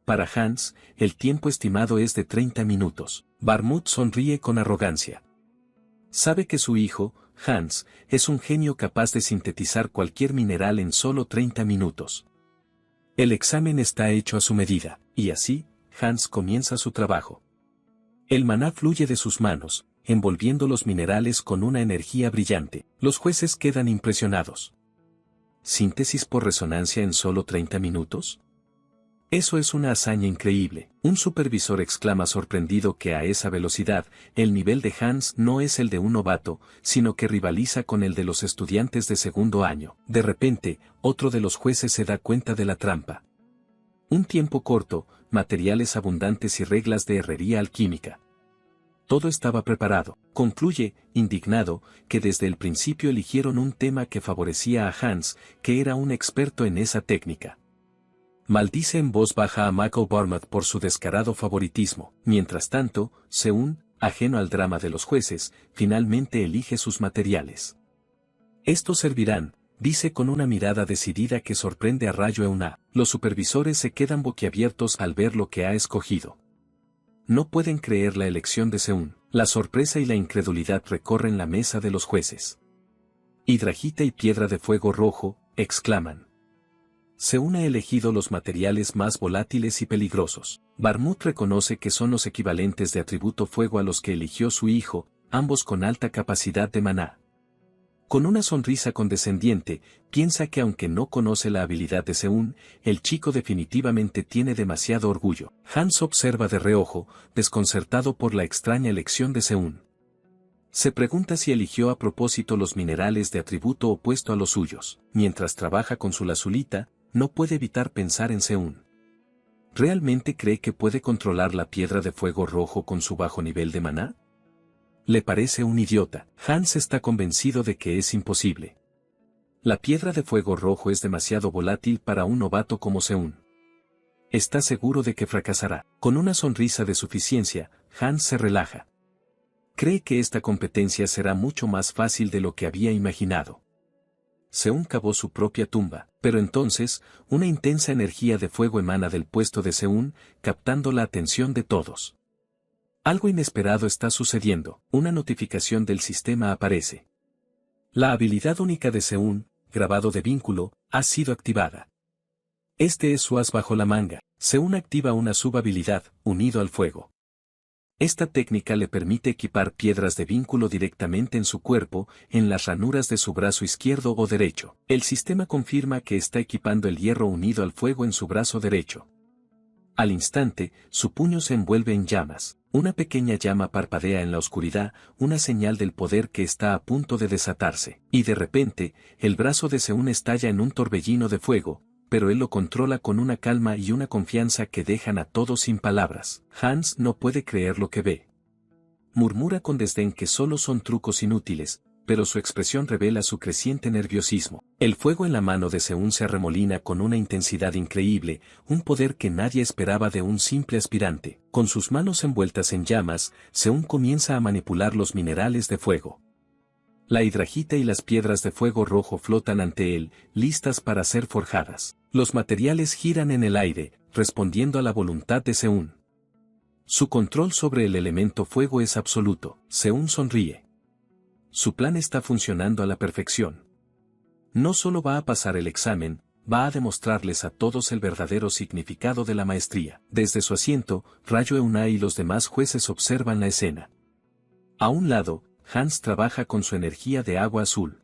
Para Hans, el tiempo estimado es de 30 minutos. Barmut sonríe con arrogancia. Sabe que su hijo, Hans, es un genio capaz de sintetizar cualquier mineral en solo 30 minutos. El examen está hecho a su medida, y así, Hans comienza su trabajo. El maná fluye de sus manos, envolviendo los minerales con una energía brillante. Los jueces quedan impresionados. ¿Síntesis por resonancia en solo 30 minutos? Eso es una hazaña increíble. Un supervisor exclama sorprendido que a esa velocidad, el nivel de Hans no es el de un novato, sino que rivaliza con el de los estudiantes de segundo año. De repente, otro de los jueces se da cuenta de la trampa. Un tiempo corto, materiales abundantes y reglas de herrería alquímica. Todo estaba preparado. Concluye, indignado, que desde el principio eligieron un tema que favorecía a Hans, que era un experto en esa técnica. Maldice en voz baja a Michael Barmouth por su descarado favoritismo. Mientras tanto, Seun, ajeno al drama de los jueces, finalmente elige sus materiales. Estos servirán, dice con una mirada decidida que sorprende a Rayo Euna. Los supervisores se quedan boquiabiertos al ver lo que ha escogido. No pueden creer la elección de Seun. La sorpresa y la incredulidad recorren la mesa de los jueces. Hidrajita y piedra de fuego rojo, exclaman. Seun ha elegido los materiales más volátiles y peligrosos. Barmouth reconoce que son los equivalentes de atributo fuego a los que eligió su hijo, ambos con alta capacidad de maná. Con una sonrisa condescendiente, piensa que aunque no conoce la habilidad de Seun, el chico definitivamente tiene demasiado orgullo. Hans observa de reojo, desconcertado por la extraña elección de Seun. Se pregunta si eligió a propósito los minerales de atributo opuesto a los suyos. Mientras trabaja con su lazulita, no puede evitar pensar en Seun. ¿Realmente cree que puede controlar la piedra de fuego rojo con su bajo nivel de maná? Le parece un idiota. Hans está convencido de que es imposible. La piedra de fuego rojo es demasiado volátil para un novato como Seun. Está seguro de que fracasará. Con una sonrisa de suficiencia, Hans se relaja. Cree que esta competencia será mucho más fácil de lo que había imaginado. Seun cavó su propia tumba, pero entonces, una intensa energía de fuego emana del puesto de Seun, captando la atención de todos. Algo inesperado está sucediendo. Una notificación del sistema aparece. La habilidad única de Seun, grabado de vínculo, ha sido activada. Este es su as bajo la manga. Seun activa una subhabilidad, unido al fuego. Esta técnica le permite equipar piedras de vínculo directamente en su cuerpo, en las ranuras de su brazo izquierdo o derecho. El sistema confirma que está equipando el hierro unido al fuego en su brazo derecho. Al instante, su puño se envuelve en llamas. Una pequeña llama parpadea en la oscuridad, una señal del poder que está a punto de desatarse. Y de repente, el brazo de Seun estalla en un torbellino de fuego, pero él lo controla con una calma y una confianza que dejan a todos sin palabras. Hans no puede creer lo que ve. Murmura con desdén que solo son trucos inútiles, pero su expresión revela su creciente nerviosismo. El fuego en la mano de Seun se arremolina con una intensidad increíble, un poder que nadie esperaba de un simple aspirante. Con sus manos envueltas en llamas, Seun comienza a manipular los minerales de fuego. La hidrajita y las piedras de fuego rojo flotan ante él, listas para ser forjadas. Los materiales giran en el aire, respondiendo a la voluntad de Seun. Su control sobre el elemento fuego es absoluto. Seun sonríe. Su plan está funcionando a la perfección. No solo va a pasar el examen, va a demostrarles a todos el verdadero significado de la maestría. Desde su asiento, Rayo Euna y los demás jueces observan la escena. A un lado, Hans trabaja con su energía de agua azul.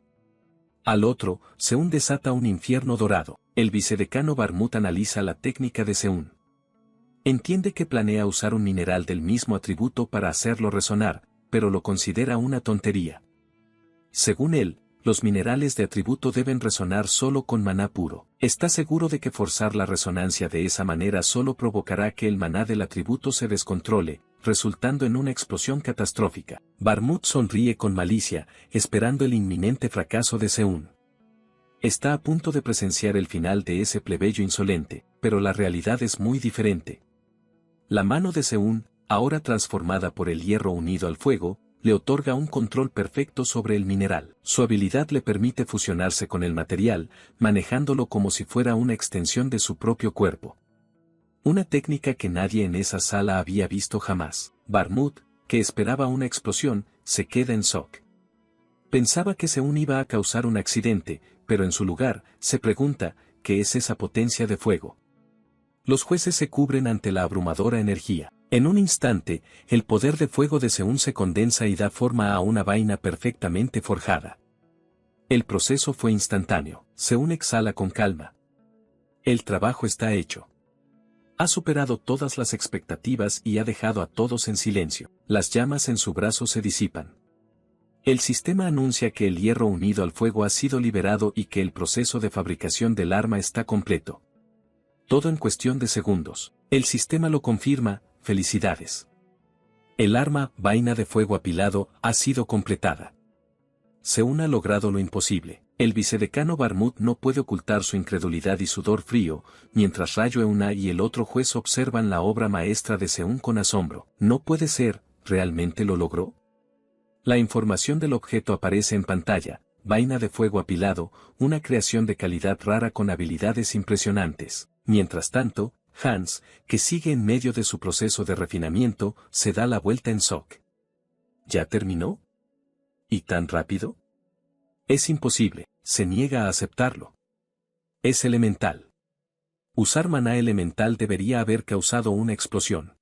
Al otro, Seun desata un infierno dorado. El vicedecano Barmouth analiza la técnica de Seun. Entiende que planea usar un mineral del mismo atributo para hacerlo resonar, pero lo considera una tontería. Según él, los minerales de atributo deben resonar solo con maná puro. Está seguro de que forzar la resonancia de esa manera solo provocará que el maná del atributo se descontrole, resultando en una explosión catastrófica. Barmouth sonríe con malicia, esperando el inminente fracaso de Seun. Está a punto de presenciar el final de ese plebeyo insolente, pero la realidad es muy diferente. La mano de Seun, ahora transformada por el hierro unido al fuego, le otorga un control perfecto sobre el mineral. Su habilidad le permite fusionarse con el material, manejándolo como si fuera una extensión de su propio cuerpo. Una técnica que nadie en esa sala había visto jamás. Barmouth, que esperaba una explosión, se queda en shock. Pensaba que Seun iba a causar un accidente, pero en su lugar, se pregunta, ¿qué es esa potencia de fuego? Los jueces se cubren ante la abrumadora energía. En un instante, el poder de fuego de Seún se condensa y da forma a una vaina perfectamente forjada. El proceso fue instantáneo. Seún exhala con calma. El trabajo está hecho. Ha superado todas las expectativas y ha dejado a todos en silencio. Las llamas en su brazo se disipan. El sistema anuncia que el hierro unido al fuego ha sido liberado y que el proceso de fabricación del arma está completo. Todo en cuestión de segundos. El sistema lo confirma, felicidades. El arma, vaina de fuego apilado, ha sido completada. Seún ha logrado lo imposible. El vicedecano Barmut no puede ocultar su incredulidad y sudor frío, mientras Rayo Euna y el otro juez observan la obra maestra de Seún con asombro. No puede ser, ¿realmente lo logró? La información del objeto aparece en pantalla, vaina de fuego apilado, una creación de calidad rara con habilidades impresionantes. Mientras tanto, Hans, que sigue en medio de su proceso de refinamiento, se da la vuelta en shock. ¿Ya terminó? ¿Y tan rápido? Es imposible, se niega a aceptarlo. Es elemental. Usar maná elemental debería haber causado una explosión.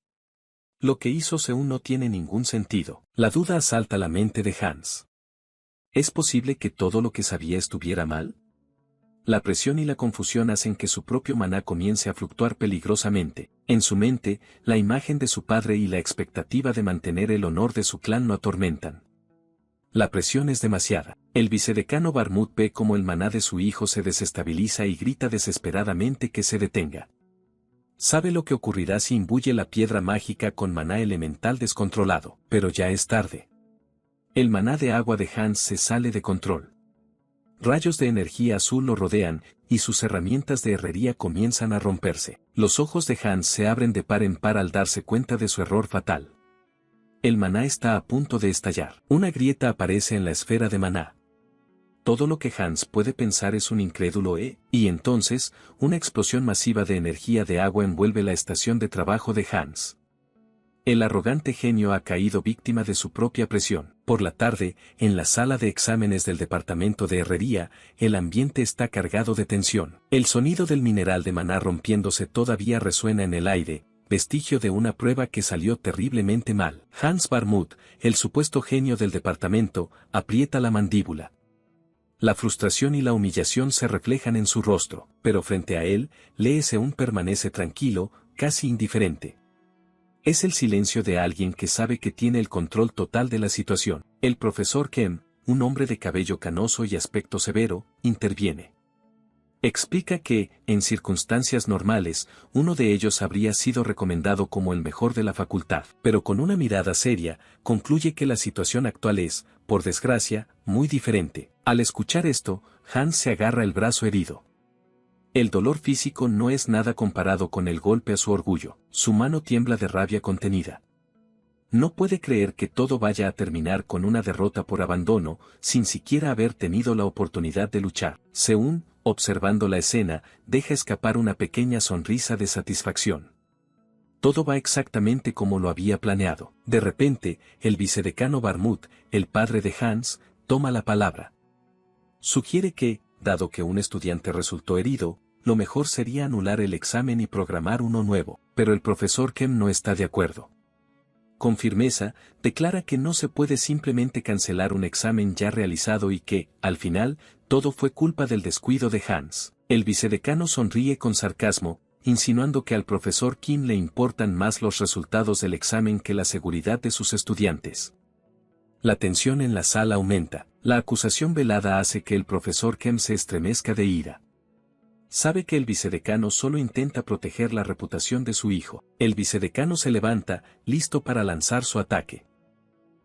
Lo que hizo Seún no tiene ningún sentido. La duda asalta la mente de Hans. ¿Es posible que todo lo que sabía estuviera mal? La presión y la confusión hacen que su propio maná comience a fluctuar peligrosamente. En su mente, la imagen de su padre y la expectativa de mantener el honor de su clan lo atormentan. La presión es demasiada. El vicedecano Barmut ve cómo el maná de su hijo se desestabiliza y grita desesperadamente que se detenga. Sabe lo que ocurrirá si imbuye la piedra mágica con maná elemental descontrolado, pero ya es tarde. El maná de agua de Hans se sale de control. Rayos de energía azul lo rodean, y sus herramientas de herrería comienzan a romperse. Los ojos de Hans se abren de par en par al darse cuenta de su error fatal. El maná está a punto de estallar. Una grieta aparece en la esfera de maná. Todo lo que Hans puede pensar es un incrédulo y entonces, una explosión masiva de energía de agua envuelve la estación de trabajo de Hans. El arrogante genio ha caído víctima de su propia presión. Por la tarde, en la sala de exámenes del departamento de herrería, el ambiente está cargado de tensión. El sonido del mineral de maná rompiéndose todavía resuena en el aire, vestigio de una prueba que salió terriblemente mal. Hans Barmut, el supuesto genio del departamento, aprieta la mandíbula. La frustración y la humillación se reflejan en su rostro, pero frente a él, Lee Seún permanece tranquilo, casi indiferente. Es el silencio de alguien que sabe que tiene el control total de la situación. El profesor Kem, un hombre de cabello canoso y aspecto severo, interviene. Explica que, en circunstancias normales, uno de ellos habría sido recomendado como el mejor de la facultad, pero con una mirada seria, concluye que la situación actual es, por desgracia, muy diferente. Al escuchar esto, Hans se agarra el brazo herido. El dolor físico no es nada comparado con el golpe a su orgullo. Su mano tiembla de rabia contenida. No puede creer que todo vaya a terminar con una derrota por abandono, sin siquiera haber tenido la oportunidad de luchar. Seún, observando la escena, deja escapar una pequeña sonrisa de satisfacción. Todo va exactamente como lo había planeado. De repente, el vicedecano Barmut, el padre de Hans, toma la palabra. Sugiere que, dado que un estudiante resultó herido, lo mejor sería anular el examen y programar uno nuevo, pero el profesor Kem no está de acuerdo. Con firmeza, declara que no se puede simplemente cancelar un examen ya realizado y que, al final, todo fue culpa del descuido de Hans. El vicedecano sonríe con sarcasmo, insinuando que al profesor Kim le importan más los resultados del examen que la seguridad de sus estudiantes. La tensión en la sala aumenta. La acusación velada hace que el profesor Kem se estremezca de ira. Sabe que el vicedecano solo intenta proteger la reputación de su hijo. El vicedecano se levanta, listo para lanzar su ataque.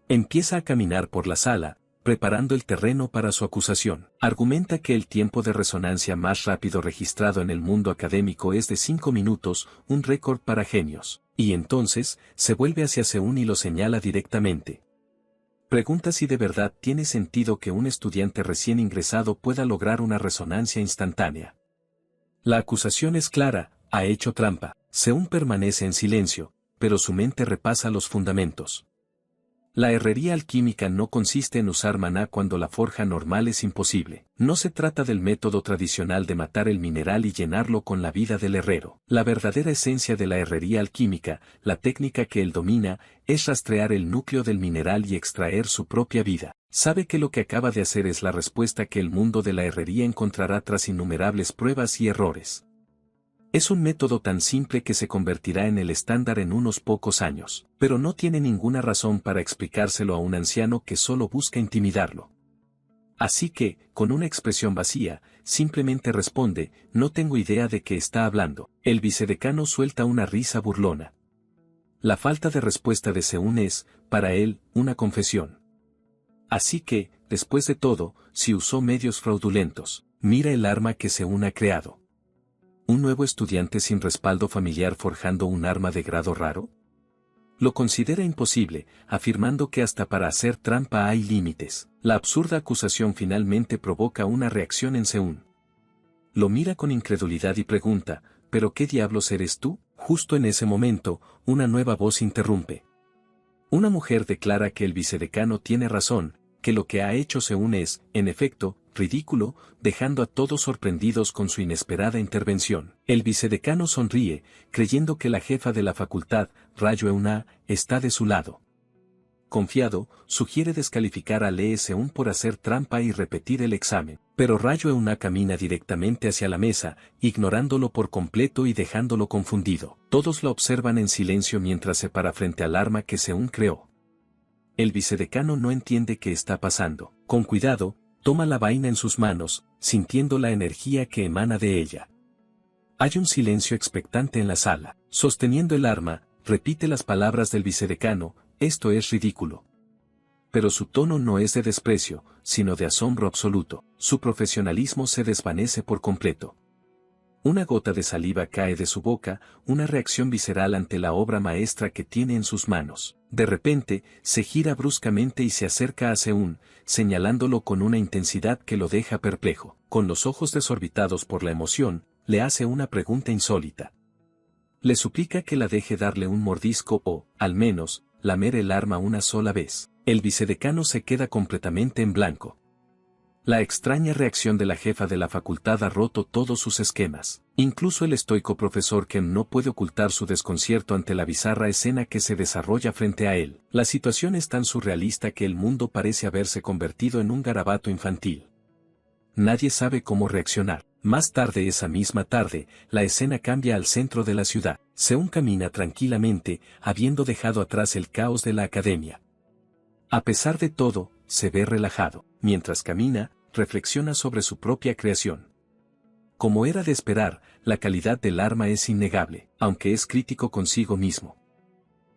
Empieza a caminar por la sala, preparando el terreno para su acusación. Argumenta que el tiempo de resonancia más rápido registrado en el mundo académico es de 5 minutos, un récord para genios. Y entonces, se vuelve hacia Seún y lo señala directamente. Pregunta si de verdad tiene sentido que un estudiante recién ingresado pueda lograr una resonancia instantánea. La acusación es clara, ha hecho trampa. Seún permanece en silencio, pero su mente repasa los fundamentos. La herrería alquímica no consiste en usar maná cuando la forja normal es imposible. No se trata del método tradicional de matar el mineral y llenarlo con la vida del herrero. La verdadera esencia de la herrería alquímica, la técnica que él domina, es rastrear el núcleo del mineral y extraer su propia vida. Sabe que lo que acaba de hacer es la respuesta que el mundo de la herrería encontrará tras innumerables pruebas y errores. Es un método tan simple que se convertirá en el estándar en unos pocos años, pero no tiene ninguna razón para explicárselo a un anciano que solo busca intimidarlo. Así que, con una expresión vacía, simplemente responde, no tengo idea de qué está hablando. El vicedecano suelta una risa burlona. La falta de respuesta de Seún es, para él, una confesión. Así que, después de todo, si usó medios fraudulentos, mira el arma que Seún ha creado. ¿Un nuevo estudiante sin respaldo familiar forjando un arma de grado raro? Lo considera imposible, afirmando que hasta para hacer trampa hay límites. La absurda acusación finalmente provoca una reacción en Seún. Lo mira con incredulidad y pregunta, ¿pero qué diablos eres tú? Justo en ese momento, una nueva voz interrumpe. Una mujer declara que el vicedecano tiene razón, que lo que ha hecho Seún es, en efecto, ridículo, dejando a todos sorprendidos con su inesperada intervención. El vicedecano sonríe, creyendo que la jefa de la facultad, Rayo Euna, está de su lado. Confiado, sugiere descalificar a Lee Seún por hacer trampa y repetir el examen, pero Rayo Euna camina directamente hacia la mesa, ignorándolo por completo y dejándolo confundido. Todos la observan en silencio mientras se para frente al arma que Seún creó. El vicedecano no entiende qué está pasando. Con cuidado, toma la vaina en sus manos, sintiendo la energía que emana de ella. Hay un silencio expectante en la sala. Sosteniendo el arma, repite las palabras del vicedecano, esto es ridículo. Pero su tono no es de desprecio, sino de asombro absoluto. Su profesionalismo se desvanece por completo. Una gota de saliva cae de su boca, una reacción visceral ante la obra maestra que tiene en sus manos. De repente, se gira bruscamente y se acerca a Seún, señalándolo con una intensidad que lo deja perplejo. Con los ojos desorbitados por la emoción, le hace una pregunta insólita. Le suplica que la deje darle un mordisco o, al menos, lamer el arma una sola vez. El vicedecano se queda completamente en blanco. La extraña reacción de la jefa de la facultad ha roto todos sus esquemas. Incluso el estoico profesor Kem no puede ocultar su desconcierto ante la bizarra escena que se desarrolla frente a él. La situación es tan surrealista que el mundo parece haberse convertido en un garabato infantil. Nadie sabe cómo reaccionar. Más tarde esa misma tarde, la escena cambia al centro de la ciudad. Seún camina tranquilamente, habiendo dejado atrás el caos de la academia. A pesar de todo, se ve relajado. Mientras camina, reflexiona sobre su propia creación. Como era de esperar, la calidad del arma es innegable, aunque es crítico consigo mismo.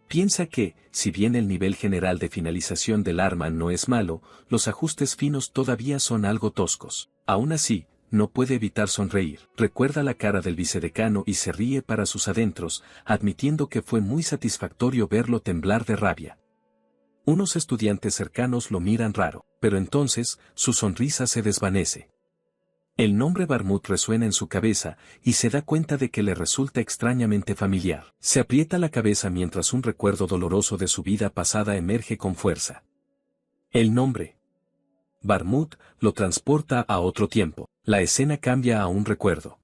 Piensa que, si bien el nivel general de finalización del arma no es malo, los ajustes finos todavía son algo toscos. Aún así, no puede evitar sonreír. Recuerda la cara del vicedecano y se ríe para sus adentros, admitiendo que fue muy satisfactorio verlo temblar de rabia. Unos estudiantes cercanos lo miran raro, pero entonces, su sonrisa se desvanece. El nombre Barmut resuena en su cabeza, y se da cuenta de que le resulta extrañamente familiar. Se aprieta la cabeza mientras un recuerdo doloroso de su vida pasada emerge con fuerza. El nombre Barmut lo transporta a otro tiempo. La escena cambia a un recuerdo.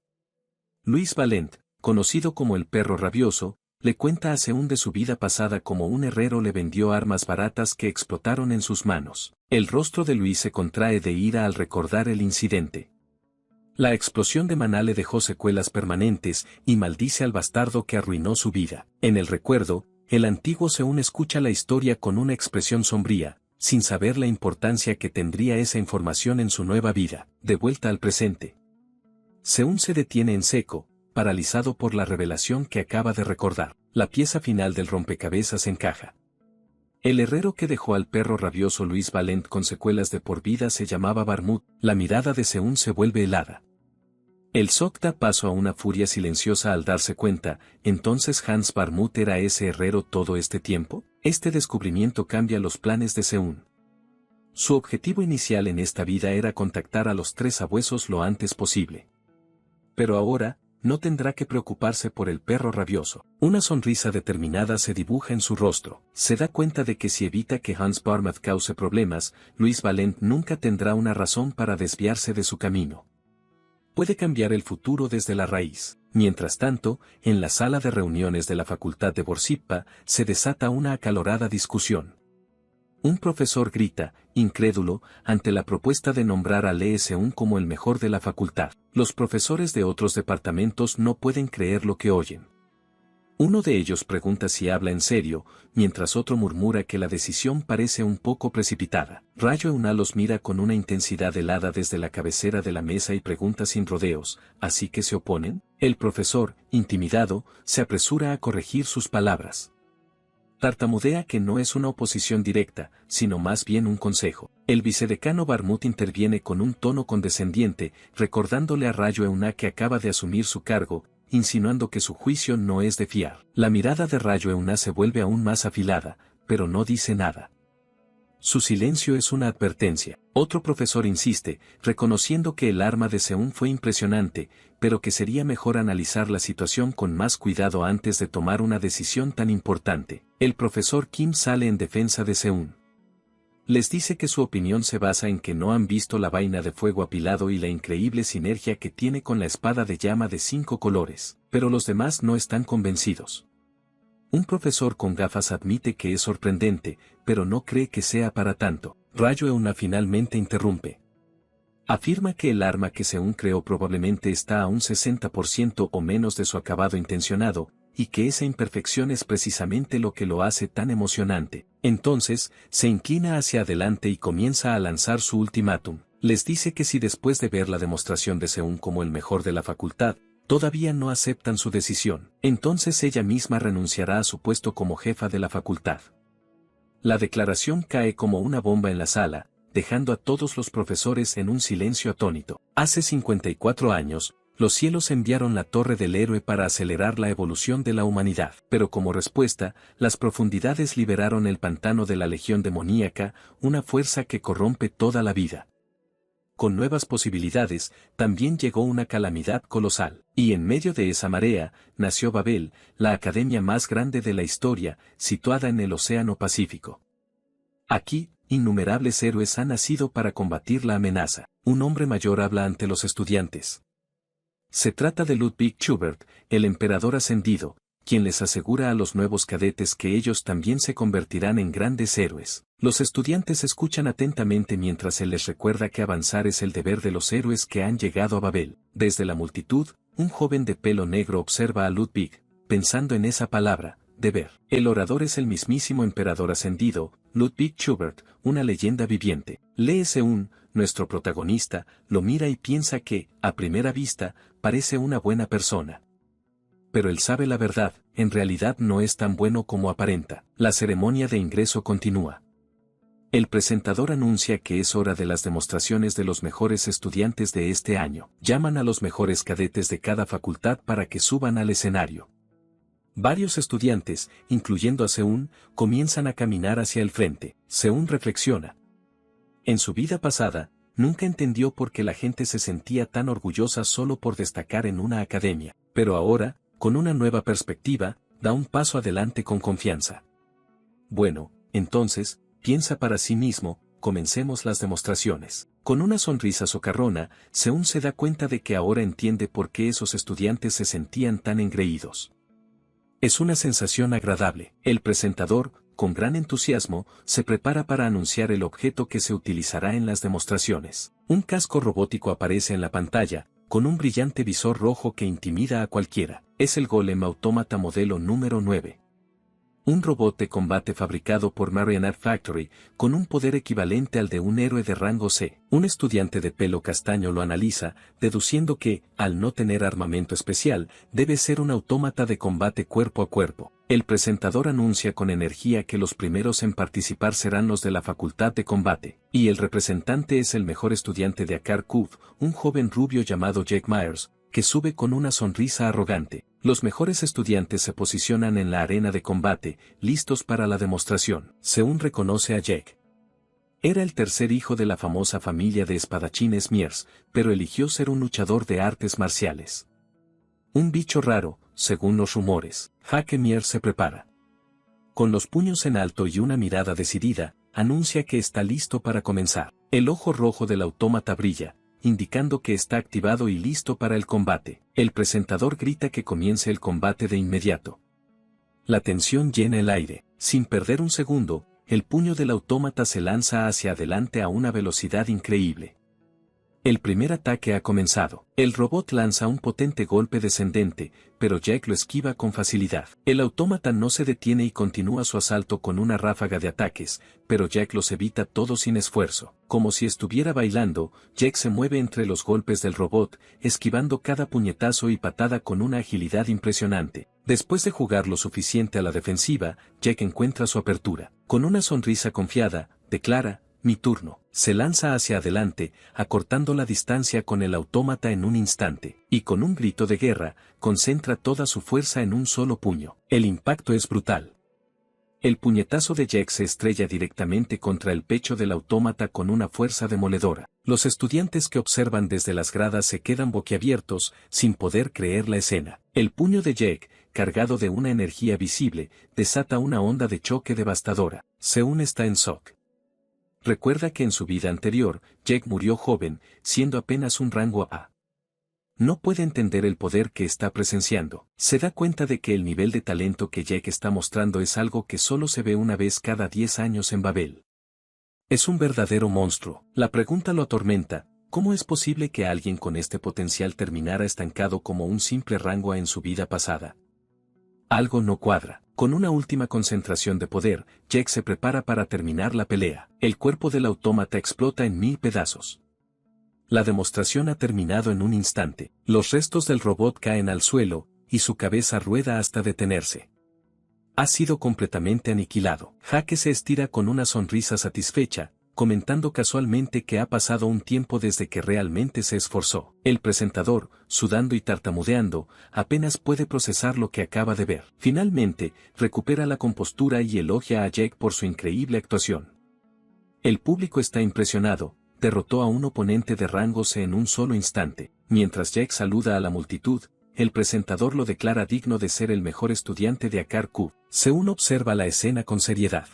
Louis Valent, conocido como el perro rabioso, le cuenta a Seún de su vida pasada como un herrero le vendió armas baratas que explotaron en sus manos. El rostro de Louis se contrae de ira al recordar el incidente. La explosión de maná le dejó secuelas permanentes y maldice al bastardo que arruinó su vida. En el recuerdo, el antiguo Seún escucha la historia con una expresión sombría, sin saber la importancia que tendría esa información en su nueva vida. De vuelta al presente, Seún se detiene en seco, paralizado por la revelación que acaba de recordar. La pieza final del rompecabezas encaja. El herrero que dejó al perro rabioso Louis Valent con secuelas de por vida se llamaba Barmut. La mirada de Seún se vuelve helada. El Sok da paso a una furia silenciosa al darse cuenta, ¿entonces Hans Barmut era ese herrero todo este tiempo? Este descubrimiento cambia los planes de Seún. Su objetivo inicial en esta vida era contactar a los tres sabuesos lo antes posible. Pero ahora, no tendrá que preocuparse por el perro rabioso. Una sonrisa determinada se dibuja en su rostro. Se da cuenta de que si evita que Hans Barmath cause problemas, Louis Valent nunca tendrá una razón para desviarse de su camino. Puede cambiar el futuro desde la raíz. Mientras tanto, en la sala de reuniones de la Facultad de Borsippa, se desata una acalorada discusión. Un profesor grita, incrédulo, ante la propuesta de nombrar a LS1 como el mejor de la facultad. Los profesores de otros departamentos no pueden creer lo que oyen. Uno de ellos pregunta si habla en serio, mientras otro murmura que la decisión parece un poco precipitada. Rayo Euna los mira con una intensidad helada desde la cabecera de la mesa y pregunta sin rodeos, ¿así que se oponen? El profesor, intimidado, se apresura a corregir sus palabras. Tartamudea que no es una oposición directa, sino más bien un consejo. El vicedecano Barmouth interviene con un tono condescendiente, recordándole a Rayo Euna que acaba de asumir su cargo, insinuando que su juicio no es de fiar. La mirada de Rayo Euna se vuelve aún más afilada, pero no dice nada. Su silencio es una advertencia. Otro profesor insiste, reconociendo que el arma de Seun fue impresionante, pero que sería mejor analizar la situación con más cuidado antes de tomar una decisión tan importante. El profesor Kim sale en defensa de Seun. Les dice que su opinión se basa en que no han visto la vaina de fuego apilado y la increíble sinergia que tiene con la espada de llama de 5 colores, pero los demás no están convencidos. Un profesor con gafas admite que es sorprendente, pero no cree que sea para tanto. Rayo Euna finalmente interrumpe. Afirma que el arma que Seun creó probablemente está a un 60% o menos de su acabado intencionado, y que esa imperfección es precisamente lo que lo hace tan emocionante. Entonces, se inclina hacia adelante y comienza a lanzar su ultimátum. Les dice que si después de ver la demostración de Seun como el mejor de la facultad, todavía no aceptan su decisión, entonces ella misma renunciará a su puesto como jefa de la facultad. La declaración cae como una bomba en la sala, dejando a todos los profesores en un silencio atónito. Hace 54 años, los cielos enviaron la Torre del Héroe para acelerar la evolución de la humanidad, pero como respuesta, las profundidades liberaron el pantano de la Legión Demoníaca, una fuerza que corrompe toda la vida. Con nuevas posibilidades, también llegó una calamidad colosal, y en medio de esa marea, nació Babel, la academia más grande de la historia, situada en el Océano Pacífico. Aquí, innumerables héroes han nacido para combatir la amenaza. Un hombre mayor habla ante los estudiantes. Se trata de Ludwig Schubert, el emperador ascendido, quien les asegura a los nuevos cadetes que ellos también se convertirán en grandes héroes. Los estudiantes escuchan atentamente mientras él les recuerda que avanzar es el deber de los héroes que han llegado a Babel. Desde la multitud, un joven de pelo negro observa a Ludwig, pensando en esa palabra, deber. El orador es el mismísimo emperador ascendido, Ludwig Schubert, una leyenda viviente. LS1, nuestro protagonista, lo mira y piensa que, a primera vista, parece una buena persona. Pero él sabe la verdad, en realidad no es tan bueno como aparenta. La ceremonia de ingreso continúa. El presentador anuncia que es hora de las demostraciones de los mejores estudiantes de este año. Llaman a los mejores cadetes de cada facultad para que suban al escenario. Varios estudiantes, incluyendo a Seun, comienzan a caminar hacia el frente. Seun reflexiona. En su vida pasada, nunca entendió por qué la gente se sentía tan orgullosa solo por destacar en una academia, pero ahora, con una nueva perspectiva, da un paso adelante con confianza. Bueno, entonces, piensa para sí mismo, comencemos las demostraciones. Con una sonrisa socarrona, Seun se da cuenta de que ahora entiende por qué esos estudiantes se sentían tan engreídos. Es una sensación agradable. El presentador, con gran entusiasmo, se prepara para anunciar el objeto que se utilizará en las demostraciones. Un casco robótico aparece en la pantalla, con un brillante visor rojo que intimida a cualquiera. Es el Golem Autómata modelo número 9. Un robot de combate fabricado por Marionette Factory, con un poder equivalente al de un héroe de rango C. Un estudiante de pelo castaño lo analiza, deduciendo que, al no tener armamento especial, debe ser un autómata de combate cuerpo a cuerpo. El presentador anuncia con energía que los primeros en participar serán los de la Facultad de Combate, y el representante es el mejor estudiante de Akar Kuv, un joven rubio llamado Jake Myers, que sube con una sonrisa arrogante. Los mejores estudiantes se posicionan en la arena de combate, listos para la demostración. Seun reconoce a Jake. Era el tercer hijo de la famosa familia de espadachines Myers, pero eligió ser un luchador de artes marciales. Un bicho raro, según los rumores. Hakemir se prepara. Con los puños en alto y una mirada decidida, anuncia que está listo para comenzar. El ojo rojo del autómata brilla, indicando que está activado y listo para el combate. El presentador grita que comience el combate de inmediato. La tensión llena el aire. Sin perder un segundo, el puño del autómata se lanza hacia adelante a una velocidad increíble. El primer ataque ha comenzado. El robot lanza un potente golpe descendente, pero Jack lo esquiva con facilidad. El autómata no se detiene y continúa su asalto con una ráfaga de ataques, pero Jack los evita todos sin esfuerzo. Como si estuviera bailando, Jack se mueve entre los golpes del robot, esquivando cada puñetazo y patada con una agilidad impresionante. Después de jugar lo suficiente a la defensiva, Jack encuentra su apertura. Con una sonrisa confiada, declara: mi turno. Se lanza hacia adelante, acortando la distancia con el autómata en un instante, y con un grito de guerra, concentra toda su fuerza en un solo puño. El impacto es brutal. El puñetazo de Jack se estrella directamente contra el pecho del autómata con una fuerza demoledora. Los estudiantes que observan desde las gradas se quedan boquiabiertos, sin poder creer la escena. El puño de Jack, cargado de una energía visible, desata una onda de choque devastadora. Seun está en shock. Recuerda que en su vida anterior, Jack murió joven, siendo apenas un rango A. No puede entender el poder que está presenciando. Se da cuenta de que el nivel de talento que Jack está mostrando es algo que solo se ve una vez cada 10 años en Babel. Es un verdadero monstruo. La pregunta lo atormenta: ¿cómo es posible que alguien con este potencial terminara estancado como un simple rango A en su vida pasada? Algo no cuadra. Con una última concentración de poder, Jack se prepara para terminar la pelea. El cuerpo del autómata explota en 1000 pedazos. La demostración ha terminado en un instante. Los restos del robot caen al suelo, y su cabeza rueda hasta detenerse. Ha sido completamente aniquilado. Jake se estira con una sonrisa satisfecha, comentando casualmente que ha pasado un tiempo desde que realmente se esforzó. El presentador, sudando y tartamudeando, apenas puede procesar lo que acaba de ver. Finalmente, recupera la compostura y elogia a Jack por su increíble actuación. El público está impresionado, derrotó a un oponente de rango C en un solo instante. Mientras Jack saluda a la multitud, el presentador lo declara digno de ser el mejor estudiante de Akar Q. Seun observa la escena con seriedad.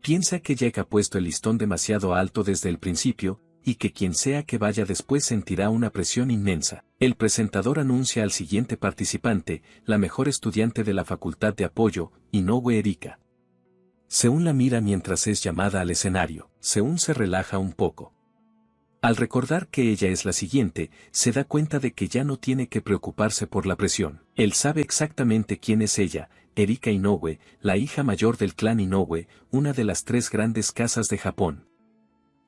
Piensa que Jack ha puesto el listón demasiado alto desde el principio, y que quien sea que vaya después sentirá una presión inmensa. El presentador anuncia al siguiente participante, la mejor estudiante de la facultad de apoyo, Inoue Erika. Seun la mira mientras es llamada al escenario. Seun se relaja un poco. Al recordar que ella es la siguiente, se da cuenta de que ya no tiene que preocuparse por la presión. Él sabe exactamente quién es ella, Erika Inoue, la hija mayor del clan Inoue, una de las 3 grandes casas de Japón.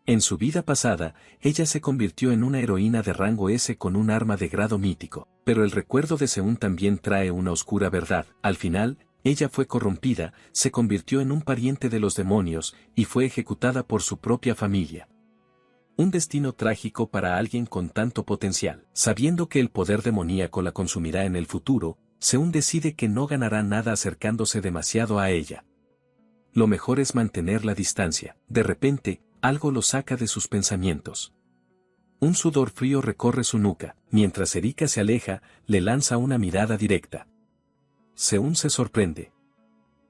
En su vida pasada, ella se convirtió en una heroína de rango S con un arma de grado mítico. Pero el recuerdo de Seun también trae una oscura verdad. Al final, ella fue corrompida, se convirtió en un pariente de los demonios, y fue ejecutada por su propia familia. Un destino trágico para alguien con tanto potencial. Sabiendo que el poder demoníaco la consumirá en el futuro, Seun decide que no ganará nada acercándose demasiado a ella. Lo mejor es mantener la distancia. De repente, algo lo saca de sus pensamientos. Un sudor frío recorre su nuca. Mientras Erika se aleja, le lanza una mirada directa. Seun se sorprende.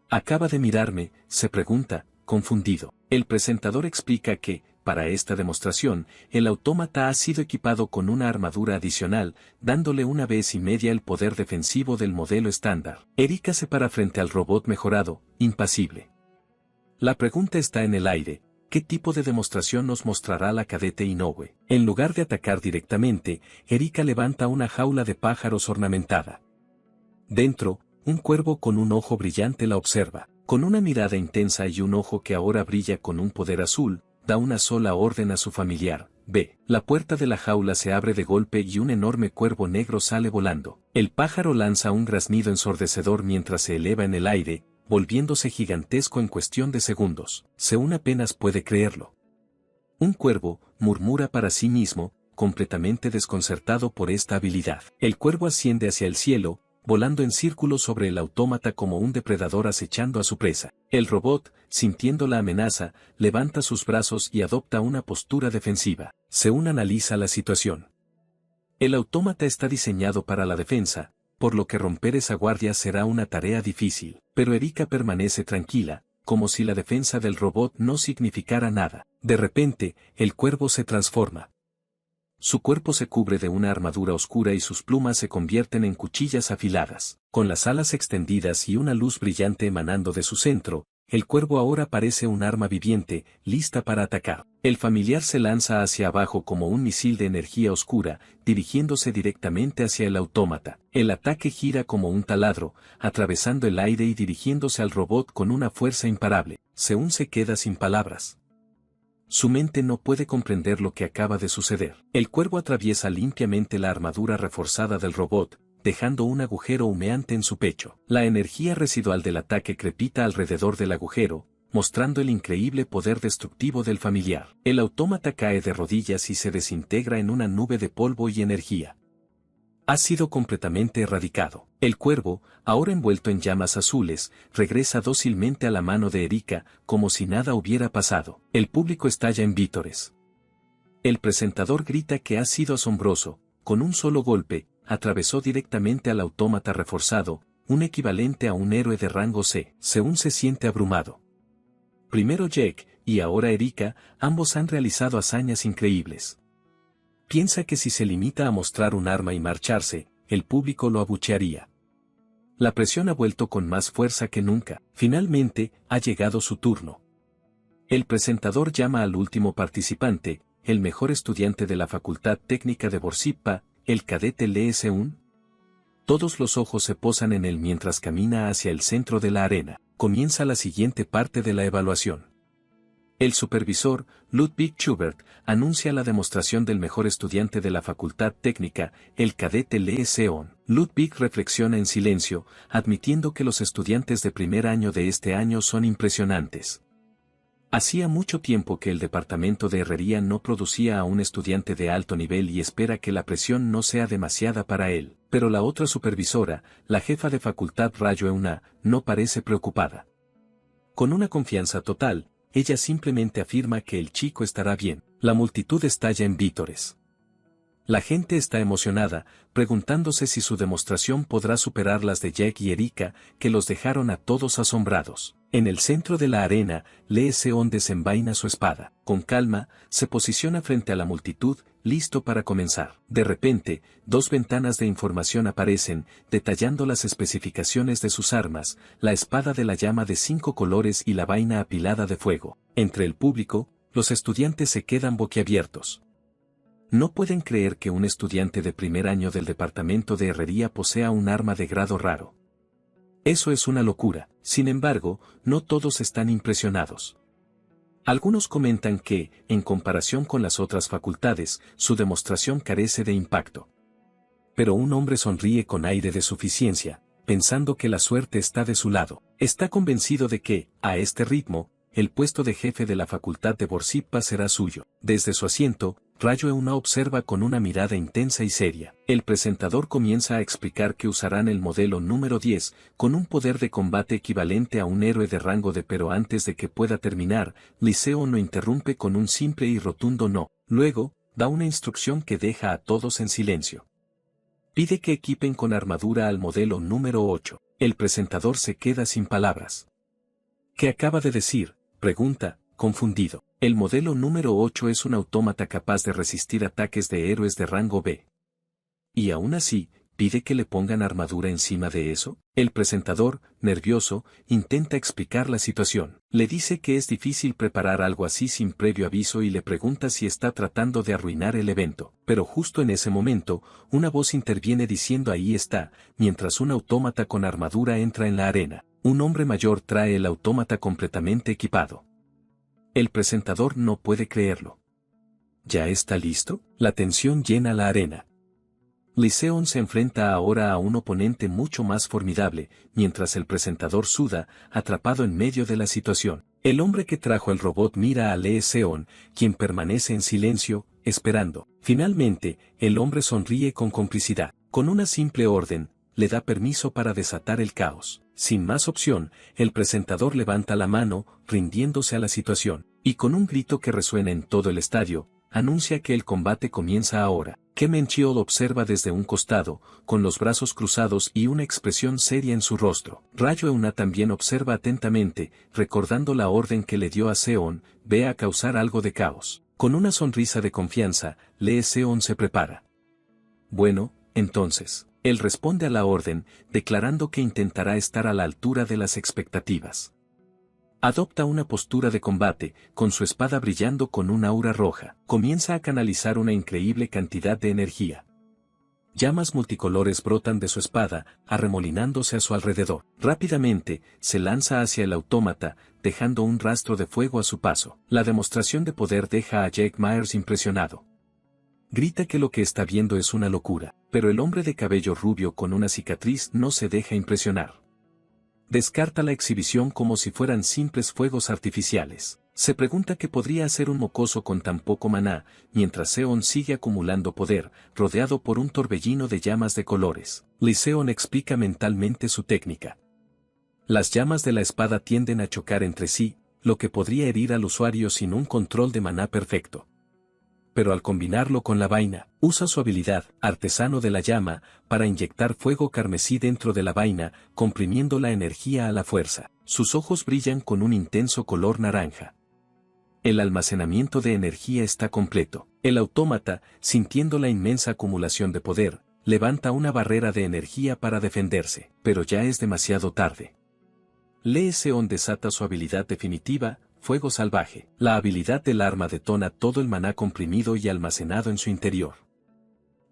«¿Acaba de mirarme?», se pregunta, confundido. El presentador explica que, para esta demostración, el autómata ha sido equipado con una armadura adicional, dándole una vez y media el poder defensivo del modelo estándar. Erika se para frente al robot mejorado, impasible. La pregunta está en el aire: ¿qué tipo de demostración nos mostrará la cadete Inoue? En lugar de atacar directamente, Erika levanta una jaula de pájaros ornamentada. Dentro, un cuervo con un ojo brillante la observa. Con una mirada intensa y un ojo que ahora brilla con un poder azul, da una sola orden a su familiar: ve. La puerta de la jaula se abre de golpe y un enorme cuervo negro sale volando. El pájaro lanza un graznido ensordecedor mientras se eleva en el aire, volviéndose gigantesco en cuestión de segundos. Seun apenas puede creerlo. Un cuervo, murmura para sí mismo, completamente desconcertado por esta habilidad. El cuervo asciende hacia el cielo, volando en círculos sobre el autómata como un depredador acechando a su presa. El robot, sintiendo la amenaza, levanta sus brazos y adopta una postura defensiva. Seun analiza la situación. El autómata está diseñado para la defensa, por lo que romper esa guardia será una tarea difícil, pero Erika permanece tranquila, como si la defensa del robot no significara nada. De repente, el cuervo se transforma. Su cuerpo se cubre de una armadura oscura y sus plumas se convierten en cuchillas afiladas. Con las alas extendidas y una luz brillante emanando de su centro, el cuervo ahora parece un arma viviente, lista para atacar. El familiar se lanza hacia abajo como un misil de energía oscura, dirigiéndose directamente hacia el autómata. El ataque gira como un taladro, atravesando el aire y dirigiéndose al robot con una fuerza imparable. Seun se queda sin palabras. Su mente no puede comprender lo que acaba de suceder. El cuervo atraviesa limpiamente la armadura reforzada del robot, dejando un agujero humeante en su pecho. La energía residual del ataque crepita alrededor del agujero, mostrando el increíble poder destructivo del familiar. El autómata cae de rodillas y se desintegra en una nube de polvo y energía. Ha sido completamente erradicado. El cuervo, ahora envuelto en llamas azules, regresa dócilmente a la mano de Erika, como si nada hubiera pasado. El público estalla en vítores. El presentador grita que ha sido asombroso. Con un solo golpe, atravesó directamente al autómata reforzado, un equivalente a un héroe de rango C. Seun se siente abrumado. Primero Jake, y ahora Erika, ambos han realizado hazañas increíbles. Piensa que si se limita a mostrar un arma y marcharse, el público lo abuchearía. La presión ha vuelto con más fuerza que nunca. Finalmente, ha llegado su turno. El presentador llama al último participante, el mejor estudiante de la Facultad Técnica de Borsippa, el cadete Lee Seun. Todos los ojos se posan en él mientras camina hacia el centro de la arena. Comienza la siguiente parte de la evaluación. El supervisor, Ludwig Schubert, anuncia la demostración del mejor estudiante de la Facultad Técnica, el cadete Lee Seon. Ludwig reflexiona en silencio, admitiendo que los estudiantes de primer año de este año son impresionantes. Hacía mucho tiempo que el departamento de herrería no producía a un estudiante de alto nivel y espera que la presión no sea demasiada para él, pero la otra supervisora, la jefa de facultad Rayo Euna, no parece preocupada. Con una confianza total, ella simplemente afirma que el chico estará bien. La multitud estalla en vítores. La gente está emocionada, preguntándose si su demostración podrá superar las de Jack y Erika, que los dejaron a todos asombrados. En el centro de la arena, Lee Seon desenvaina su espada. Con calma, se posiciona frente a la multitud, listo para comenzar. De repente, dos ventanas de información aparecen, detallando las especificaciones de sus armas, la espada de la llama de 5 colores y la vaina apilada de fuego. Entre el público, los estudiantes se quedan boquiabiertos. No pueden creer que un estudiante de primer año del departamento de herrería posea un arma de grado raro. Eso es una locura. Sin embargo, no todos están impresionados. Algunos comentan que, en comparación con las otras facultades, su demostración carece de impacto. Pero un hombre sonríe con aire de suficiencia, pensando que la suerte está de su lado. Está convencido de que, a este ritmo, el puesto de jefe de la facultad de Borsippa será suyo. Desde su asiento, Rayo Euna observa con una mirada intensa y seria. El presentador comienza a explicar que usarán el modelo número 10, con un poder de combate equivalente a un héroe de rango D, pero antes de que pueda terminar, Lee Seon lo interrumpe con un simple y rotundo no. Luego, da una instrucción que deja a todos en silencio. Pide que equipen con armadura al modelo número 8. El presentador se queda sin palabras. ¿Qué acaba de decir?, pregunta, confundido. El modelo número 8 es un autómata capaz de resistir ataques de héroes de rango B. Y aún así, ¿pide que le pongan armadura encima de eso? El presentador, nervioso, intenta explicar la situación. Le dice que es difícil preparar algo así sin previo aviso y le pregunta si está tratando de arruinar el evento. Pero justo en ese momento, una voz interviene diciendo ahí está, mientras un autómata con armadura entra en la arena. Un hombre mayor trae el autómata completamente equipado. El presentador no puede creerlo. ¿Ya está listo? La tensión llena la arena. Lee Seon se enfrenta ahora a un oponente mucho más formidable, mientras el presentador suda, atrapado en medio de la situación. El hombre que trajo el robot mira a Lee Seon, quien permanece en silencio, esperando. Finalmente, el hombre sonríe con complicidad. Con una simple orden, le da permiso para desatar el caos. Sin más opción, el presentador levanta la mano, rindiéndose a la situación, y con un grito que resuena en todo el estadio, anuncia que el combate comienza ahora. Kemenchiol observa desde un costado, con los brazos cruzados y una expresión seria en su rostro. Rayueuna también observa atentamente, recordando la orden que le dio a Seon, ve a causar algo de caos. Con una sonrisa de confianza, Lee Seon se prepara. Bueno, entonces, él responde a la orden, declarando que intentará estar a la altura de las expectativas. Adopta una postura de combate, con su espada brillando con un aura roja. Comienza a canalizar una increíble cantidad de energía. Llamas multicolores brotan de su espada, arremolinándose a su alrededor. Rápidamente, se lanza hacia el autómata, dejando un rastro de fuego a su paso. La demostración de poder deja a Jake Myers impresionado. Grita que lo que está viendo es una locura, pero el hombre de cabello rubio con una cicatriz no se deja impresionar. Descarta la exhibición como si fueran simples fuegos artificiales. Se pregunta qué podría hacer un mocoso con tan poco maná, mientras Seon sigue acumulando poder, rodeado por un torbellino de llamas de colores. Lee Seon explica mentalmente su técnica. Las llamas de la espada tienden a chocar entre sí, lo que podría herir al usuario sin un control de maná perfecto. Pero al combinarlo con la vaina, usa su habilidad, artesano de la llama, para inyectar fuego carmesí dentro de la vaina, comprimiendo la energía a la fuerza. Sus ojos brillan con un intenso color naranja. El almacenamiento de energía está completo. El autómata, sintiendo la inmensa acumulación de poder, levanta una barrera de energía para defenderse, pero ya es demasiado tarde. Lee Seon desata su habilidad definitiva, Fuego Salvaje. La habilidad del arma detona todo el maná comprimido y almacenado en su interior.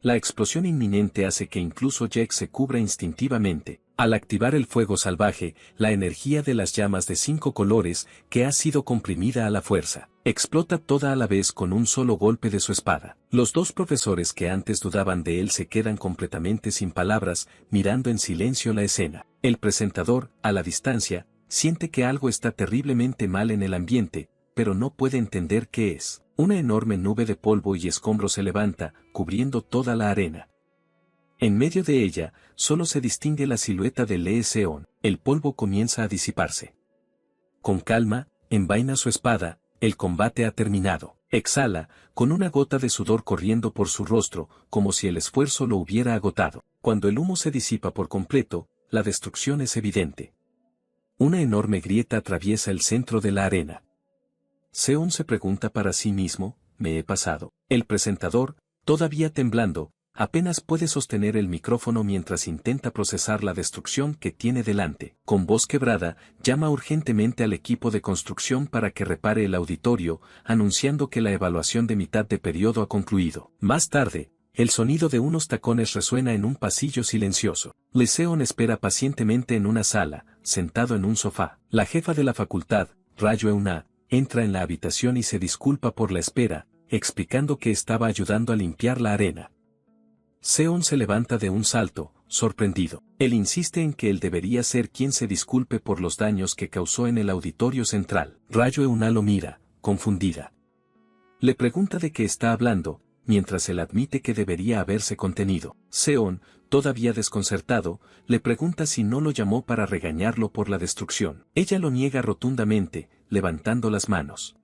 La explosión inminente hace que incluso Jake se cubra instintivamente. Al activar el fuego salvaje, la energía de las llamas de 5 colores, que ha sido comprimida a la fuerza, explota toda a la vez con un solo golpe de su espada. Los dos profesores que antes dudaban de él se quedan completamente sin palabras, mirando en silencio la escena. El presentador, a la distancia, siente que algo está terriblemente mal en el ambiente, pero no puede entender qué es. Una enorme nube de polvo y escombros se levanta, cubriendo toda la arena. En medio de ella, solo se distingue la silueta de Lee Seon. El polvo comienza a disiparse. Con calma, envaina su espada, el combate ha terminado. Exhala, con una gota de sudor corriendo por su rostro, como si el esfuerzo lo hubiera agotado. Cuando el humo se disipa por completo, la destrucción es evidente. Una enorme grieta atraviesa el centro de la arena. Seon se pregunta para sí mismo, ¿me he pasado? El presentador, todavía temblando, apenas puede sostener el micrófono mientras intenta procesar la destrucción que tiene delante. Con voz quebrada, llama urgentemente al equipo de construcción para que repare el auditorio, anunciando que la evaluación de mitad de periodo ha concluido. Más tarde, el sonido de unos tacones resuena en un pasillo silencioso. Lee Seon espera pacientemente en una sala, sentado en un sofá. La jefa de la facultad, Rayueuna, entra en la habitación y se disculpa por la espera, explicando que estaba ayudando a limpiar la arena. Seon se levanta de un salto, sorprendido. Él insiste en que él debería ser quien se disculpe por los daños que causó en el auditorio central. Rayueuna lo mira, confundida. Le pregunta de qué está hablando, mientras él admite que debería haberse contenido. Seon, todavía desconcertado, le pregunta si no lo llamó para regañarlo por la destrucción. Ella lo niega rotundamente, levantando las manos.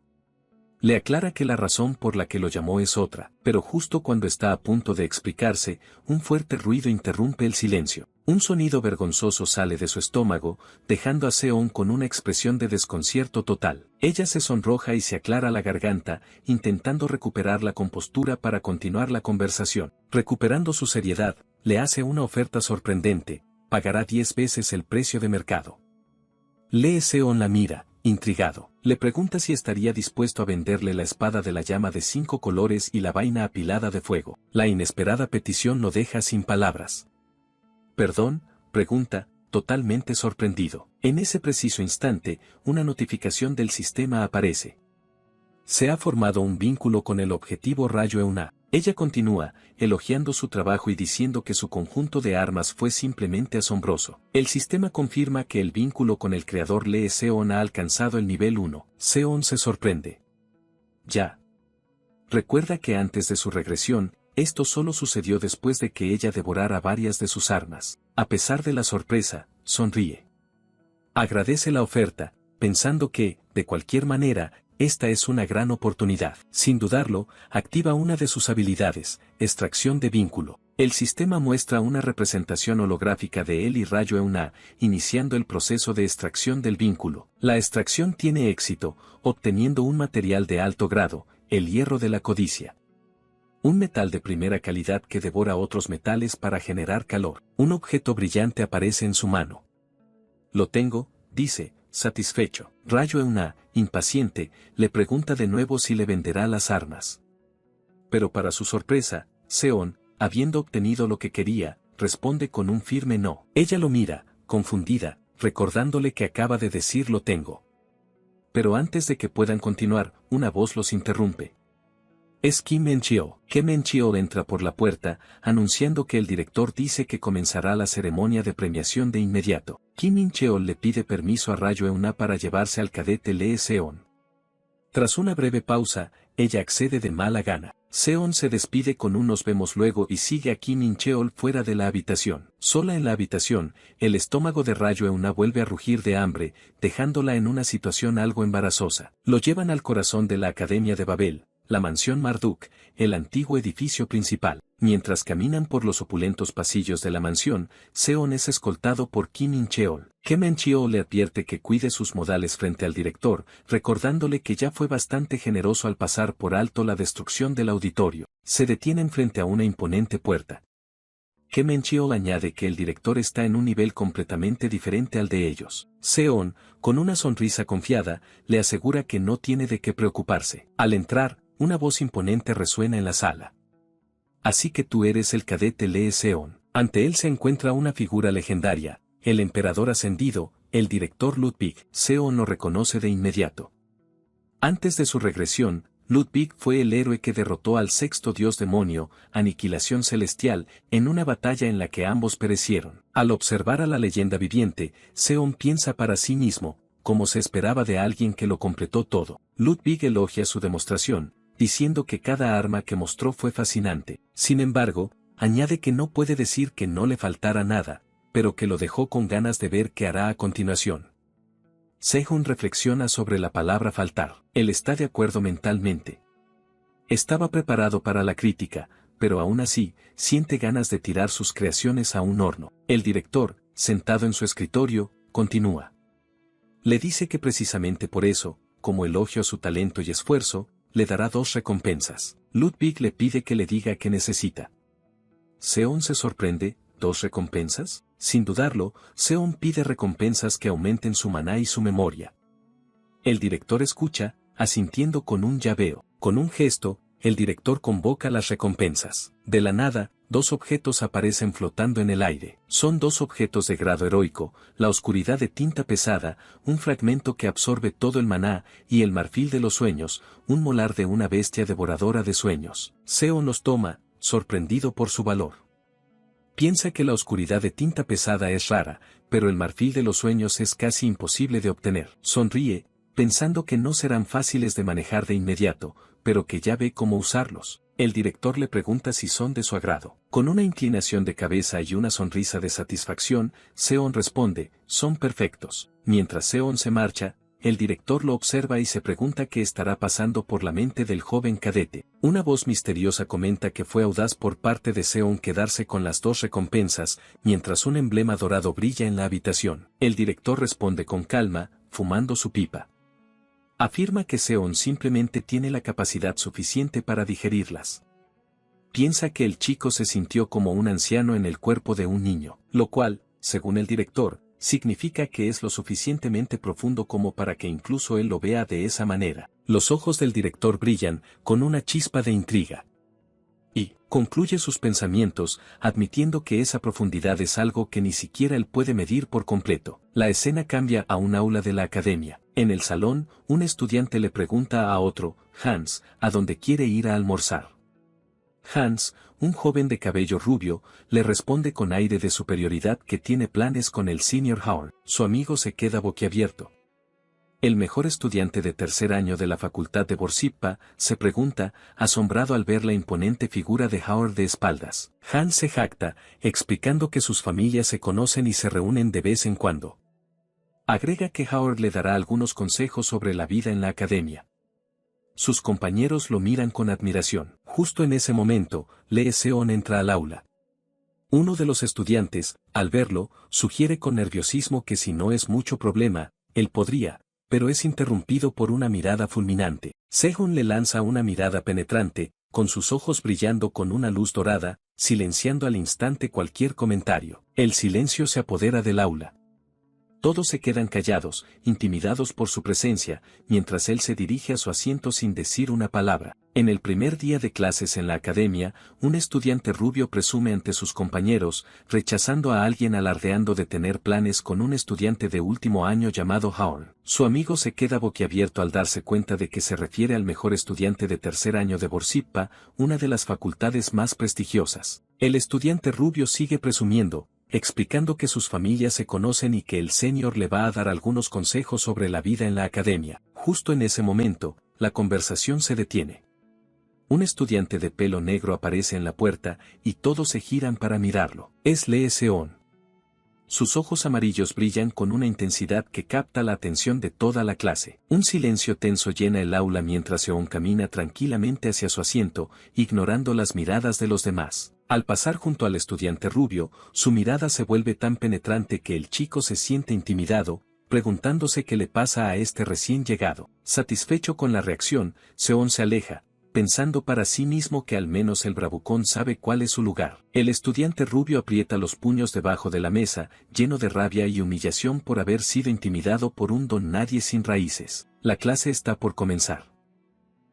Le aclara que la razón por la que lo llamó es otra, pero justo cuando está a punto de explicarse, un fuerte ruido interrumpe el silencio. Un sonido vergonzoso sale de su estómago, dejando a Seon con una expresión de desconcierto total. Ella se sonroja y se aclara la garganta, intentando recuperar la compostura para continuar la conversación. Recuperando su seriedad, le hace una oferta sorprendente: pagará 10 veces el precio de mercado. Lee Seon la mira, intrigado. Le pregunta si estaría dispuesto a venderle la espada de la llama de 5 colores y la vaina apilada de fuego. La inesperada petición lo deja sin palabras. ¿Perdón?, pregunta, totalmente sorprendido. En ese preciso instante, una notificación del sistema aparece. Se ha formado un vínculo con el objetivo Rayueuna. Ella continúa, elogiando su trabajo y diciendo que su conjunto de armas fue simplemente asombroso. El sistema confirma que el vínculo con el creador Lee Seon ha alcanzado el nivel 1. Seon se sorprende. Ya. Recuerda que antes de su regresión, esto solo sucedió después de que ella devorara varias de sus armas. A pesar de la sorpresa, sonríe. Agradece la oferta, pensando que, de cualquier manera, esta es una gran oportunidad. Sin dudarlo, activa una de sus habilidades, extracción de vínculo. El sistema muestra una representación holográfica de él y Rayo Euna, iniciando el proceso de extracción del vínculo. La extracción tiene éxito, obteniendo un material de alto grado, el hierro de la codicia. Un metal de primera calidad que devora otros metales para generar calor. Un objeto brillante aparece en su mano. Lo tengo, dice, satisfecho. Rayo Euna, impaciente, le pregunta de nuevo si le venderá las armas. Pero para su sorpresa, Seon, habiendo obtenido lo que quería, responde con un firme no. Ella lo mira, confundida, recordándole que acaba de decir lo tengo. Pero antes de que puedan continuar, una voz los interrumpe. Es Kim En-cheo. Kim En-cheo entra por la puerta, anunciando que el director dice que comenzará la ceremonia de premiación de inmediato. Kim In-cheo le pide permiso a Rayo Euna para llevarse al cadete Lee Seon. Tras una breve pausa, ella accede de mala gana. Seon se despide con un nos vemos luego y sigue a Kim In-cheo fuera de la habitación. Sola en la habitación, el estómago de Rayo Euna vuelve a rugir de hambre, dejándola en una situación algo embarazosa. Lo llevan al corazón de la Academia de Babel, la mansión Marduk, el antiguo edificio principal. Mientras caminan por los opulentos pasillos de la mansión, Seon es escoltado por Kim In-cheo. Kim In-cheo le advierte que cuide sus modales frente al director, recordándole que ya fue bastante generoso al pasar por alto la destrucción del auditorio. Se detienen frente a una imponente puerta. Kim In-cheo añade que el director está en un nivel completamente diferente al de ellos. Seon, con una sonrisa confiada, le asegura que no tiene de qué preocuparse. Al entrar, una voz imponente resuena en la sala. Así que tú eres el cadete Lee Seon. Ante él se encuentra una figura legendaria, el emperador ascendido, el director Ludwig. Seon lo reconoce de inmediato. Antes de su regresión, Ludwig fue el héroe que derrotó al sexto dios demonio, Aniquilación Celestial, en una batalla en la que ambos perecieron. Al observar a la leyenda viviente, Seon piensa para sí mismo, como se esperaba de alguien que lo completó todo. Ludwig elogia su demostración, diciendo que cada arma que mostró fue fascinante. Sin embargo, añade que no puede decir que no le faltara nada, pero que lo dejó con ganas de ver qué hará a continuación. Sehun reflexiona sobre la palabra faltar. Él está de acuerdo mentalmente. Estaba preparado para la crítica, pero aún así, siente ganas de tirar sus creaciones a un horno. El director, sentado en su escritorio, continúa. Le dice que precisamente por eso, como elogio a su talento y esfuerzo, le dará 2 recompensas. Ludwig le pide que le diga qué necesita. Seon se sorprende, ¿2 recompensas? Sin dudarlo, Seon pide recompensas que aumenten su maná y su memoria. El director escucha, asintiendo con un ya veo. Con un gesto, el director convoca las recompensas. De la nada, 2 objetos aparecen flotando en el aire. Son 2 objetos de grado heroico, la oscuridad de tinta pesada, un fragmento que absorbe todo el maná, y el marfil de los sueños, un molar de una bestia devoradora de sueños. Seon los toma, sorprendido por su valor. Piensa que la oscuridad de tinta pesada es rara, pero el marfil de los sueños es casi imposible de obtener. Sonríe, pensando que no serán fáciles de manejar de inmediato, pero que ya ve cómo usarlos. El director le pregunta si son de su agrado. Con una inclinación de cabeza y una sonrisa de satisfacción, Seon responde, son perfectos. Mientras Seon se marcha, el director lo observa y se pregunta qué estará pasando por la mente del joven cadete. Una voz misteriosa comenta que fue audaz por parte de Seon quedarse con las 2 recompensas, mientras un emblema dorado brilla en la habitación. El director responde con calma, fumando su pipa. Afirma que Seon simplemente tiene la capacidad suficiente para digerirlas. Piensa que el chico se sintió como un anciano en el cuerpo de un niño, lo cual, según el director, significa que es lo suficientemente profundo como para que incluso él lo vea de esa manera. Los ojos del director brillan, con una chispa de intriga. Y, concluye sus pensamientos, admitiendo que esa profundidad es algo que ni siquiera él puede medir por completo. La escena cambia a un aula de la academia. En el salón, un estudiante le pregunta a otro, Hans, a dónde quiere ir a almorzar. Hans, un joven de cabello rubio, le responde con aire de superioridad que tiene planes con el Senior Howard. Su amigo se queda boquiabierto. El mejor estudiante de 3er año de la facultad de Borsippa se pregunta, asombrado al ver la imponente figura de Howard de espaldas. Hans se jacta, explicando que sus familias se conocen y se reúnen de vez en cuando. Agrega que Howard le dará algunos consejos sobre la vida en la academia. Sus compañeros lo miran con admiración. Justo en ese momento, Lee Seon entra al aula. Uno de los estudiantes, al verlo, sugiere con nerviosismo que si no es mucho problema, él podría, pero es interrumpido por una mirada fulminante. Sehun le lanza una mirada penetrante, con sus ojos brillando con una luz dorada, silenciando al instante cualquier comentario. El silencio se apodera del aula. Todos se quedan callados, intimidados por su presencia, mientras él se dirige a su asiento sin decir una palabra. En el primer día de clases en la academia, un estudiante rubio presume ante sus compañeros, rechazando a alguien alardeando de tener planes con un estudiante de último año llamado Haorn. Su amigo se queda boquiabierto al darse cuenta de que se refiere al mejor estudiante de tercer año de Borsippa, una de las facultades más prestigiosas. El estudiante rubio sigue presumiendo, explicando que sus familias se conocen y que el senior le va a dar algunos consejos sobre la vida en la academia. Justo en ese momento, la conversación se detiene. Un estudiante de pelo negro aparece en la puerta y todos se giran para mirarlo. Es Lee Seon. Sus ojos amarillos brillan con una intensidad que capta la atención de toda la clase. Un silencio tenso llena el aula mientras Seon camina tranquilamente hacia su asiento, ignorando las miradas de los demás. Al pasar junto al estudiante rubio, su mirada se vuelve tan penetrante que el chico se siente intimidado, preguntándose qué le pasa a este recién llegado. Satisfecho con la reacción, Seon se aleja, pensando para sí mismo que al menos el bravucón sabe cuál es su lugar. El estudiante rubio aprieta los puños debajo de la mesa, lleno de rabia y humillación por haber sido intimidado por un don nadie sin raíces. La clase está por comenzar.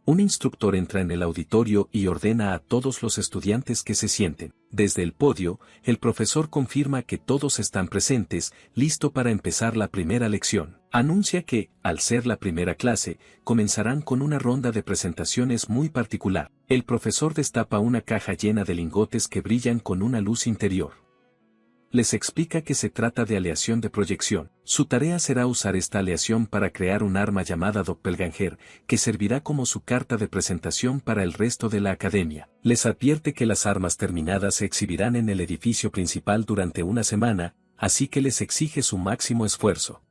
Un instructor entra en el auditorio y ordena a todos los estudiantes que se sienten. Desde el podio, el profesor confirma que todos están presentes, listo para empezar la primera lección. Anuncia que, al ser la primera clase, comenzarán con una ronda de presentaciones muy particular. El profesor destapa una caja llena de lingotes que brillan con una luz interior. Les explica que se trata de aleación de proyección. Su tarea será usar esta aleación para crear un arma llamada Doppelganger, que servirá como su carta de presentación para el resto de la academia. Les advierte que las armas terminadas se exhibirán en el edificio principal durante una semana, así que les exige su máximo esfuerzo.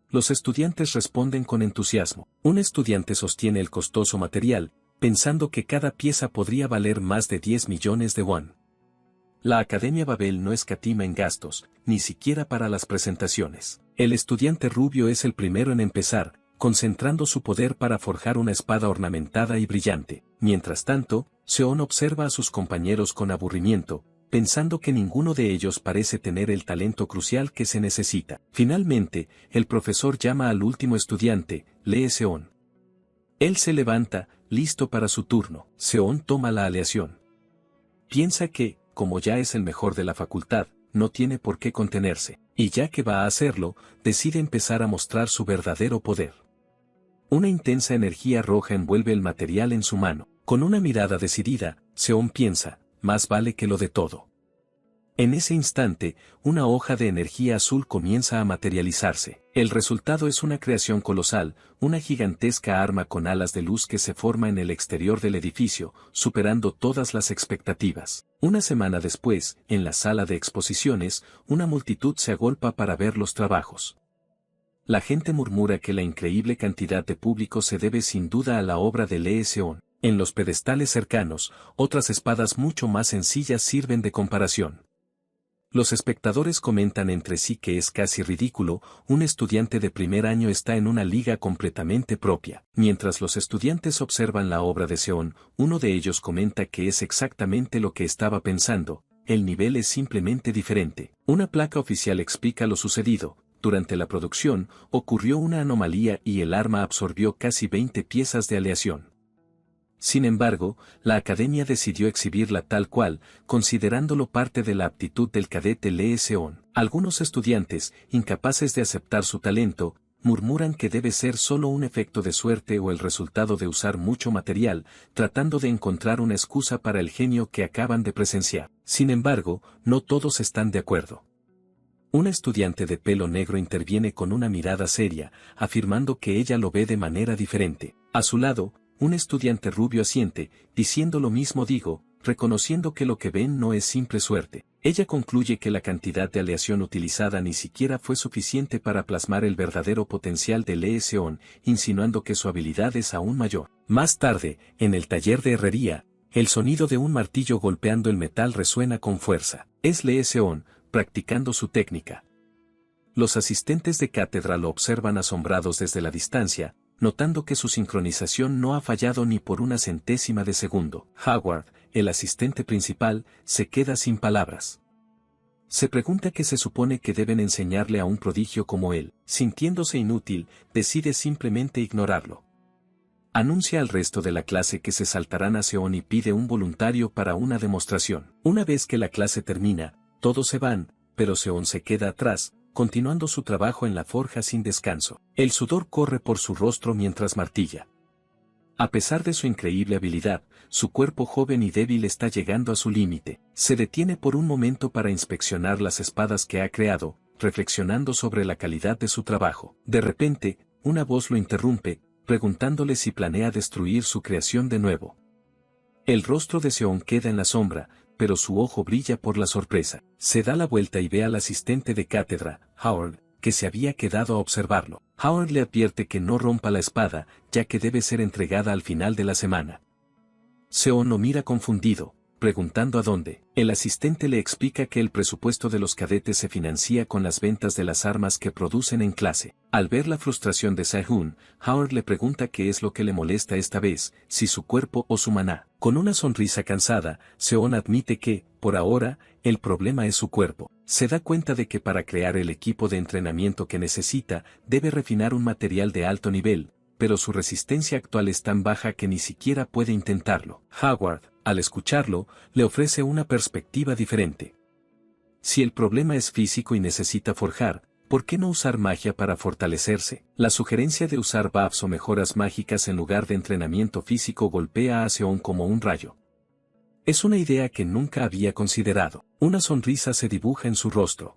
Los estudiantes responden con entusiasmo. Un estudiante sostiene el costoso material, pensando que cada pieza podría valer más de 10 millones de won. La Academia Babel no escatima en gastos, ni siquiera para las presentaciones. El estudiante rubio es el primero en empezar, concentrando su poder para forjar una espada ornamentada y brillante. Mientras tanto, Seon observa a sus compañeros con aburrimiento, pensando que ninguno de ellos parece tener el talento crucial que se necesita. Finalmente, el profesor llama al último estudiante, Lee Seon. Él se levanta, listo para su turno. Seon toma la aleación. Piensa que, como ya es el mejor de la facultad, no tiene por qué contenerse, y ya que va a hacerlo, decide empezar a mostrar su verdadero poder. Una intensa energía roja envuelve el material en su mano. Con una mirada decidida, Seon piensa, más vale que lo de todo. En ese instante, una hoja de energía azul comienza a materializarse. El resultado es una creación colosal, una gigantesca arma con alas de luz que se forma en el exterior del edificio, superando todas las expectativas. Una semana después, en la sala de exposiciones, una multitud se agolpa para ver los trabajos. La gente murmura que la increíble cantidad de público se debe sin duda a la obra de Lee Seon. En los pedestales cercanos, otras espadas mucho más sencillas sirven de comparación. Los espectadores comentan entre sí que es casi ridículo, un estudiante de primer año está en una liga completamente propia. Mientras los estudiantes observan la obra de Seon, uno de ellos comenta que es exactamente lo que estaba pensando, el nivel es simplemente diferente. Una placa oficial explica lo sucedido. Durante la producción, ocurrió una anomalía y el arma absorbió casi 20 piezas de aleación. Sin embargo, la academia decidió exhibirla tal cual, considerándolo parte de la aptitud del cadete Lee Seon. Algunos estudiantes, incapaces de aceptar su talento, murmuran que debe ser solo un efecto de suerte o el resultado de usar mucho material, tratando de encontrar una excusa para el genio que acaban de presenciar. Sin embargo, no todos están de acuerdo. Una estudiante de pelo negro interviene con una mirada seria, afirmando que ella lo ve de manera diferente. A su lado, un estudiante rubio asiente, diciendo lo mismo reconociendo que lo que ven no es simple suerte. Ella concluye que la cantidad de aleación utilizada ni siquiera fue suficiente para plasmar el verdadero potencial de Lee Seon, insinuando que su habilidad es aún mayor. Más tarde, en el taller de herrería, el sonido de un martillo golpeando el metal resuena con fuerza. Es Lee Seon, practicando su técnica. Los asistentes de cátedra lo observan asombrados desde la distancia, notando que su sincronización no ha fallado ni por una centésima de segundo. Howard, el asistente principal, se queda sin palabras. Se pregunta qué se supone que deben enseñarle a un prodigio como él. Sintiéndose inútil, decide simplemente ignorarlo. Anuncia al resto de la clase que se saltarán a Seon y pide un voluntario para una demostración. Una vez que la clase termina, todos se van, pero Seon se queda atrás, continuando su trabajo en la forja sin descanso. El sudor corre por su rostro mientras martilla. A pesar de su increíble habilidad, su cuerpo joven y débil está llegando a su límite. Se detiene por un momento para inspeccionar las espadas que ha creado, reflexionando sobre la calidad de su trabajo. De repente, una voz lo interrumpe, preguntándole si planea destruir su creación de nuevo. El rostro de Seon queda en la sombra, pero su ojo brilla por la sorpresa. Se da la vuelta y ve al asistente de cátedra, Howard, que se había quedado a observarlo. Howard le advierte que no rompa la espada, ya que debe ser entregada al final de la semana. Seon lo mira confundido, preguntando a dónde. El asistente le explica que el presupuesto de los cadetes se financia con las ventas de las armas que producen en clase. Al ver la frustración de Sehun, Howard le pregunta qué es lo que le molesta esta vez, si su cuerpo o su maná. Con una sonrisa cansada, Seon admite que, por ahora, el problema es su cuerpo. Se da cuenta de que para crear el equipo de entrenamiento que necesita, debe refinar un material de alto nivel, pero su resistencia actual es tan baja que ni siquiera puede intentarlo. Howard, al escucharlo, le ofrece una perspectiva diferente. Si el problema es físico y necesita forjar, ¿por qué no usar magia para fortalecerse? La sugerencia de usar buffs o mejoras mágicas en lugar de entrenamiento físico golpea a Seon como un rayo. Es una idea que nunca había considerado. Una sonrisa se dibuja en su rostro.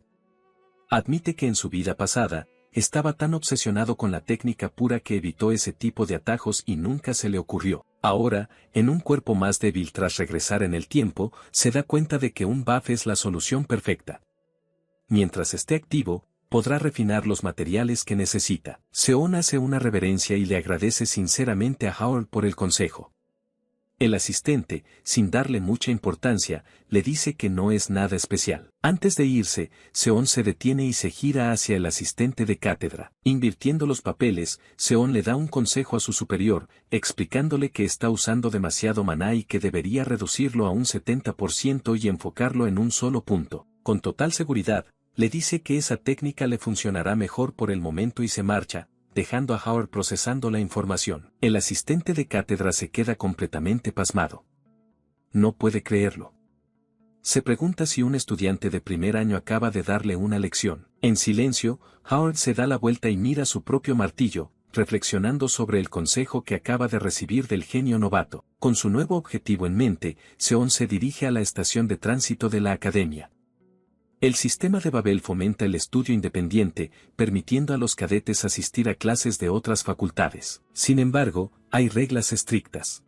Admite que en su vida pasada, estaba tan obsesionado con la técnica pura que evitó ese tipo de atajos y nunca se le ocurrió. Ahora, en un cuerpo más débil tras regresar en el tiempo, se da cuenta de que un buff es la solución perfecta. Mientras esté activo, podrá refinar los materiales que necesita. Seon hace una reverencia y le agradece sinceramente a Howard por el consejo. El asistente, sin darle mucha importancia, le dice que no es nada especial. Antes de irse, Seon se detiene y se gira hacia el asistente de cátedra. Invirtiendo los papeles, Seon le da un consejo a su superior, explicándole que está usando demasiado maná y que debería reducirlo a un 70% y enfocarlo en un solo punto. Con total seguridad, le dice que esa técnica le funcionará mejor por el momento y se marcha, dejando a Howard procesando la información. El asistente de cátedra se queda completamente pasmado. No puede creerlo. Se pregunta si un estudiante de primer año acaba de darle una lección. En silencio, Howard se da la vuelta y mira su propio martillo, reflexionando sobre el consejo que acaba de recibir del genio novato. Con su nuevo objetivo en mente, Seon se dirige a la estación de tránsito de la academia. El sistema de Babel fomenta el estudio independiente, permitiendo a los cadetes asistir a clases de otras facultades. Sin embargo, hay reglas estrictas.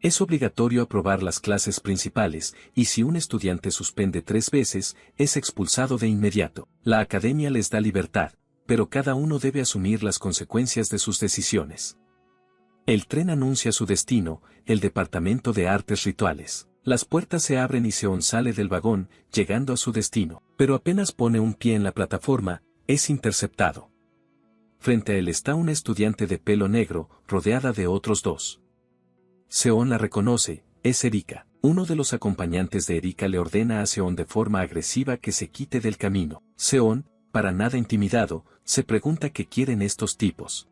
Es obligatorio aprobar las clases principales, y si un estudiante suspende 3 veces, es expulsado de inmediato. La academia les da libertad, pero cada uno debe asumir las consecuencias de sus decisiones. El tren anuncia su destino, el departamento de artes rituales. Las puertas se abren y Seon sale del vagón, llegando a su destino. Pero apenas pone un pie en la plataforma, es interceptado. Frente a él está una estudiante de pelo negro, rodeada de otros 2. Seon la reconoce, es Erika. Uno de los acompañantes de Erika le ordena a Seon de forma agresiva que se quite del camino. Seon, para nada intimidado, se pregunta qué quieren estos tipos.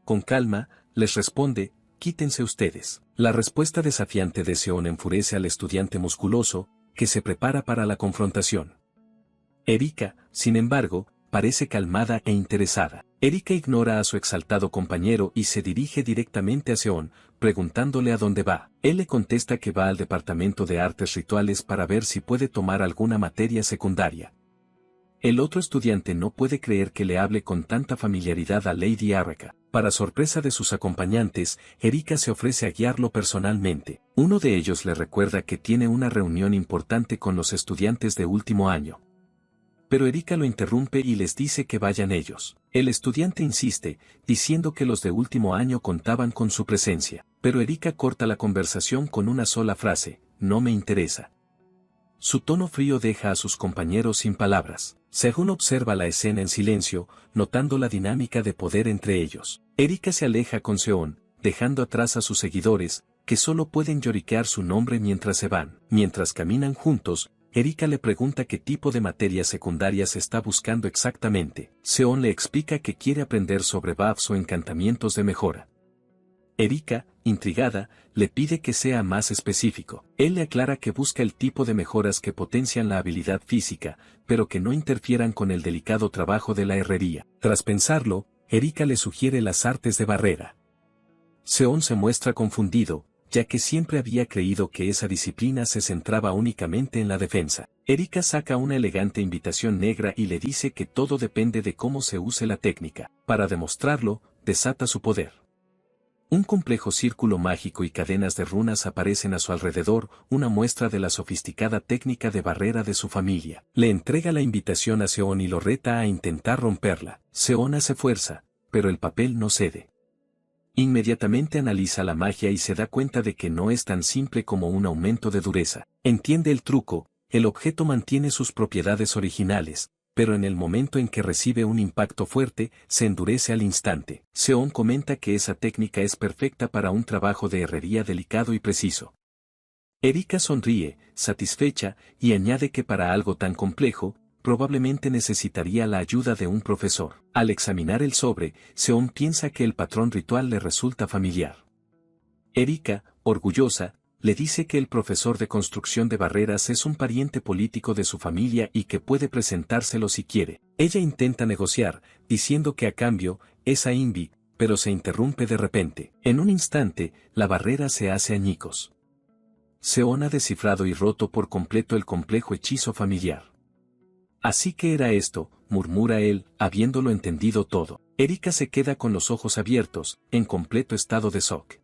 Con calma, les responde, quítense ustedes. La respuesta desafiante de Seon enfurece al estudiante musculoso, que se prepara para la confrontación. Erika, sin embargo, parece calmada e interesada. Erika ignora a su exaltado compañero y se dirige directamente a Seon, preguntándole a dónde va. Él le contesta que va al departamento de artes rituales para ver si puede tomar alguna materia secundaria. El otro estudiante no puede creer que le hable con tanta familiaridad a Lady Araka. Para sorpresa de sus acompañantes, Erika se ofrece a guiarlo personalmente. Uno de ellos le recuerda que tiene una reunión importante con los estudiantes de último año. Pero Erika lo interrumpe y les dice que vayan ellos. El estudiante insiste, diciendo que los de último año contaban con su presencia. Pero Erika corta la conversación con una sola frase: no me interesa. Su tono frío deja a sus compañeros sin palabras. Sehun observa la escena en silencio, notando la dinámica de poder entre ellos. Erika se aleja con Seon, dejando atrás a sus seguidores, que solo pueden lloriquear su nombre mientras se van. Mientras caminan juntos, Erika le pregunta qué tipo de materias secundarias está buscando exactamente. Seon le explica que quiere aprender sobre buffs o encantamientos de mejora. Erika, intrigada, le pide que sea más específico. Él le aclara que busca el tipo de mejoras que potencian la habilidad física, pero que no interfieran con el delicado trabajo de la herrería. Tras pensarlo, Erika le sugiere las artes de barrera. Seon se muestra confundido, ya que siempre había creído que esa disciplina se centraba únicamente en la defensa. Erika saca una elegante invitación negra y le dice que todo depende de cómo se use la técnica. Para demostrarlo, desata su poder. Un complejo círculo mágico y cadenas de runas aparecen a su alrededor, una muestra de la sofisticada técnica de barrera de su familia. Le entrega la invitación a Seon y lo reta a intentar romperla. Seon hace fuerza, pero el papel no cede. Inmediatamente analiza la magia y se da cuenta de que no es tan simple como un aumento de dureza. Entiende el truco, el objeto mantiene sus propiedades originales, pero en el momento en que recibe un impacto fuerte, se endurece al instante. Seon comenta que esa técnica es perfecta para un trabajo de herrería delicado y preciso. Erika sonríe, satisfecha, y añade que para algo tan complejo, probablemente necesitaría la ayuda de un profesor. Al examinar el sobre, Seon piensa que el patrón ritual le resulta familiar. Erika, orgullosa, le dice que el profesor de construcción de barreras es un pariente político de su familia y que puede presentárselo si quiere. Ella intenta negociar, diciendo que a cambio, es a Invi, pero se interrumpe de repente. En un instante, la barrera se hace añicos. Seon ha descifrado y roto por completo el complejo hechizo familiar. Así que era esto, murmura él, habiéndolo entendido todo. Erika se queda con los ojos abiertos, en completo estado de shock.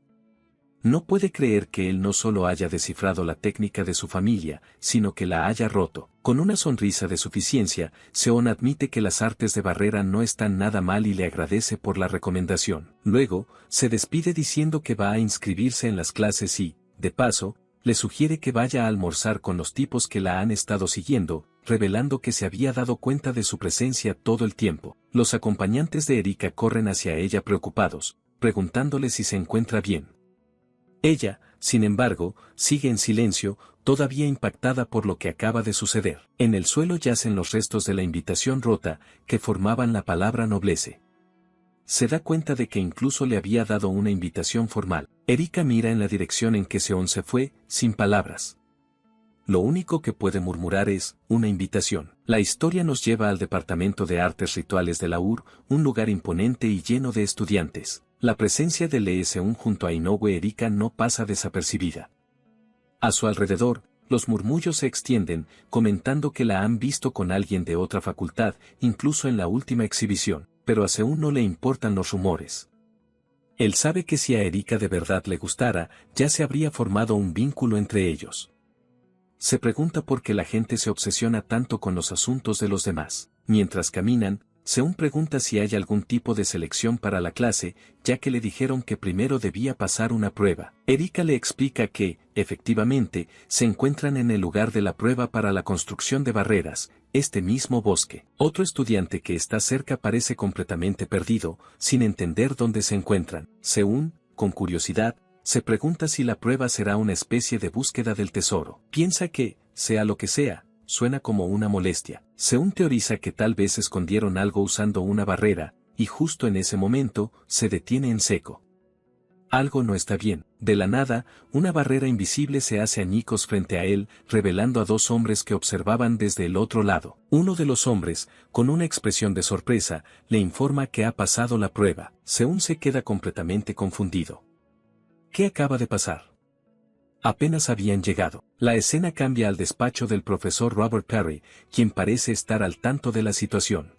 No puede creer que él no solo haya descifrado la técnica de su familia, sino que la haya roto. Con una sonrisa de suficiencia, Seon admite que las artes de barrera no están nada mal y le agradece por la recomendación. Luego, se despide diciendo que va a inscribirse en las clases y, de paso, le sugiere que vaya a almorzar con los tipos que la han estado siguiendo, revelando que se había dado cuenta de su presencia todo el tiempo. Los acompañantes de Erika corren hacia ella preocupados, preguntándole si se encuentra bien. Ella, sin embargo, sigue en silencio, todavía impactada por lo que acaba de suceder. En el suelo yacen los restos de la invitación rota, que formaban la palabra noblece. Se da cuenta de que incluso le había dado una invitación formal. Erika mira en la dirección en que Seon se fue, sin palabras. Lo único que puede murmurar es, una invitación. La historia nos lleva al Departamento de Artes Rituales de la UR, un lugar imponente y lleno de estudiantes. La presencia de Lee Seung junto a Inoue Erika no pasa desapercibida. A su alrededor, los murmullos se extienden, comentando que la han visto con alguien de otra facultad, incluso en la última exhibición, pero a Seung no le importan los rumores. Él sabe que si a Erika de verdad le gustara, ya se habría formado un vínculo entre ellos. Se pregunta por qué la gente se obsesiona tanto con los asuntos de los demás. Mientras caminan, Seung pregunta si hay algún tipo de selección para la clase, ya que le dijeron que primero debía pasar una prueba. Erika le explica que, efectivamente, se encuentran en el lugar de la prueba para la construcción de barreras, este mismo bosque. Otro estudiante que está cerca parece completamente perdido, sin entender dónde se encuentran. Seung, con curiosidad, se pregunta si la prueba será una especie de búsqueda del tesoro. Piensa que, sea lo que sea, suena como una molestia. Seung teoriza que tal vez escondieron algo usando una barrera, y justo en ese momento, se detiene en seco. Algo no está bien. De la nada, una barrera invisible se hace añicos frente a él, revelando a dos hombres que observaban desde el otro lado. Uno de los hombres, con una expresión de sorpresa, le informa que ha pasado la prueba. Seung se queda completamente confundido. ¿Qué acaba de pasar? Apenas habían llegado. La escena cambia al despacho del profesor Robert Perry, quien parece estar al tanto de la situación.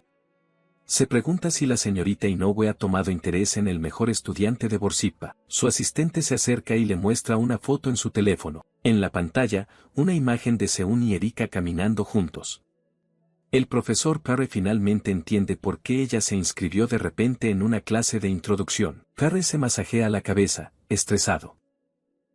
Se pregunta si la señorita Inoue ha tomado interés en el mejor estudiante de Borsippa. Su asistente se acerca y le muestra una foto en su teléfono. En la pantalla, una imagen de Seun y Erika caminando juntos. El profesor Parry finalmente entiende por qué ella se inscribió de repente en una clase de introducción. Parry se masajea la cabeza, estresado.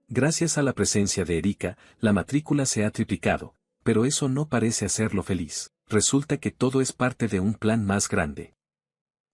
Gracias a la presencia de Erika, la matrícula se ha triplicado, pero eso no parece hacerlo feliz. Resulta que todo es parte de un plan más grande.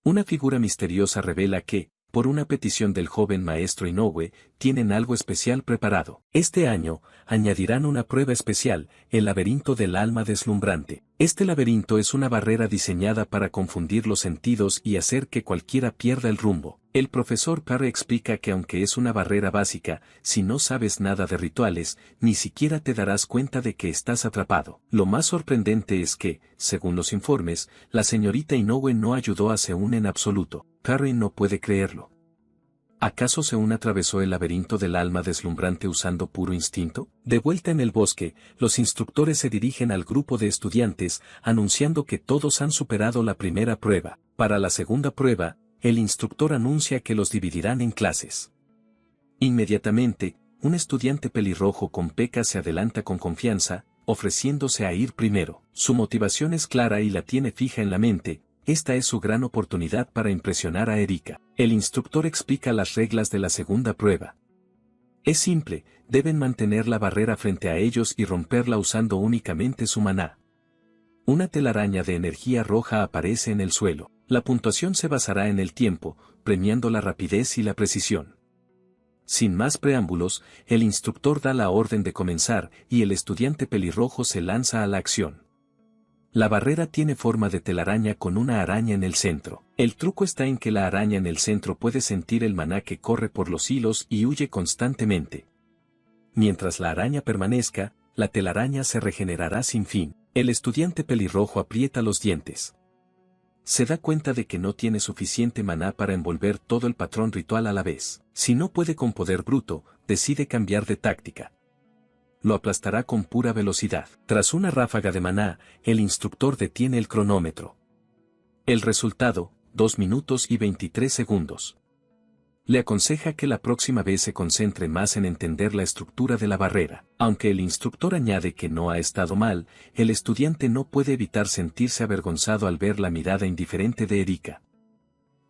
Una figura misteriosa revela que, por una petición del joven maestro Inoue, tienen algo especial preparado. Este año, añadirán una prueba especial, el laberinto del alma deslumbrante. Este laberinto es una barrera diseñada para confundir los sentidos y hacer que cualquiera pierda el rumbo. El profesor Parry explica que aunque es una barrera básica, si no sabes nada de rituales, ni siquiera te darás cuenta de que estás atrapado. Lo más sorprendente es que, según los informes, la señorita Inoue no ayudó a Seun en absoluto. Parry no puede creerlo. ¿Acaso Seun atravesó el laberinto del alma deslumbrante usando puro instinto? De vuelta en el bosque, los instructores se dirigen al grupo de estudiantes, anunciando que todos han superado la primera prueba. Para la segunda prueba, el instructor anuncia que los dividirán en clases. Inmediatamente, un estudiante pelirrojo con pecas se adelanta con confianza, ofreciéndose a ir primero. Su motivación es clara y la tiene fija en la mente. Esta es su gran oportunidad para impresionar a Erika. El instructor explica las reglas de la segunda prueba. Es simple, deben mantener la barrera frente a ellos y romperla usando únicamente su maná. Una telaraña de energía roja aparece en el suelo. La puntuación se basará en el tiempo, premiando la rapidez y la precisión. Sin más preámbulos, el instructor da la orden de comenzar y el estudiante pelirrojo se lanza a la acción. La barrera tiene forma de telaraña con una araña en el centro. El truco está en que la araña en el centro puede sentir el maná que corre por los hilos y huye constantemente. Mientras la araña permanezca, la telaraña se regenerará sin fin. El estudiante pelirrojo aprieta los dientes. Se da cuenta de que no tiene suficiente maná para envolver todo el patrón ritual a la vez. Si no puede con poder bruto, decide cambiar de táctica. Lo aplastará con pura velocidad. Tras una ráfaga de maná, el instructor detiene el cronómetro. El resultado, 2 minutos y 23 segundos. Le aconseja que la próxima vez se concentre más en entender la estructura de la barrera. Aunque el instructor añade que no ha estado mal, el estudiante no puede evitar sentirse avergonzado al ver la mirada indiferente de Erika.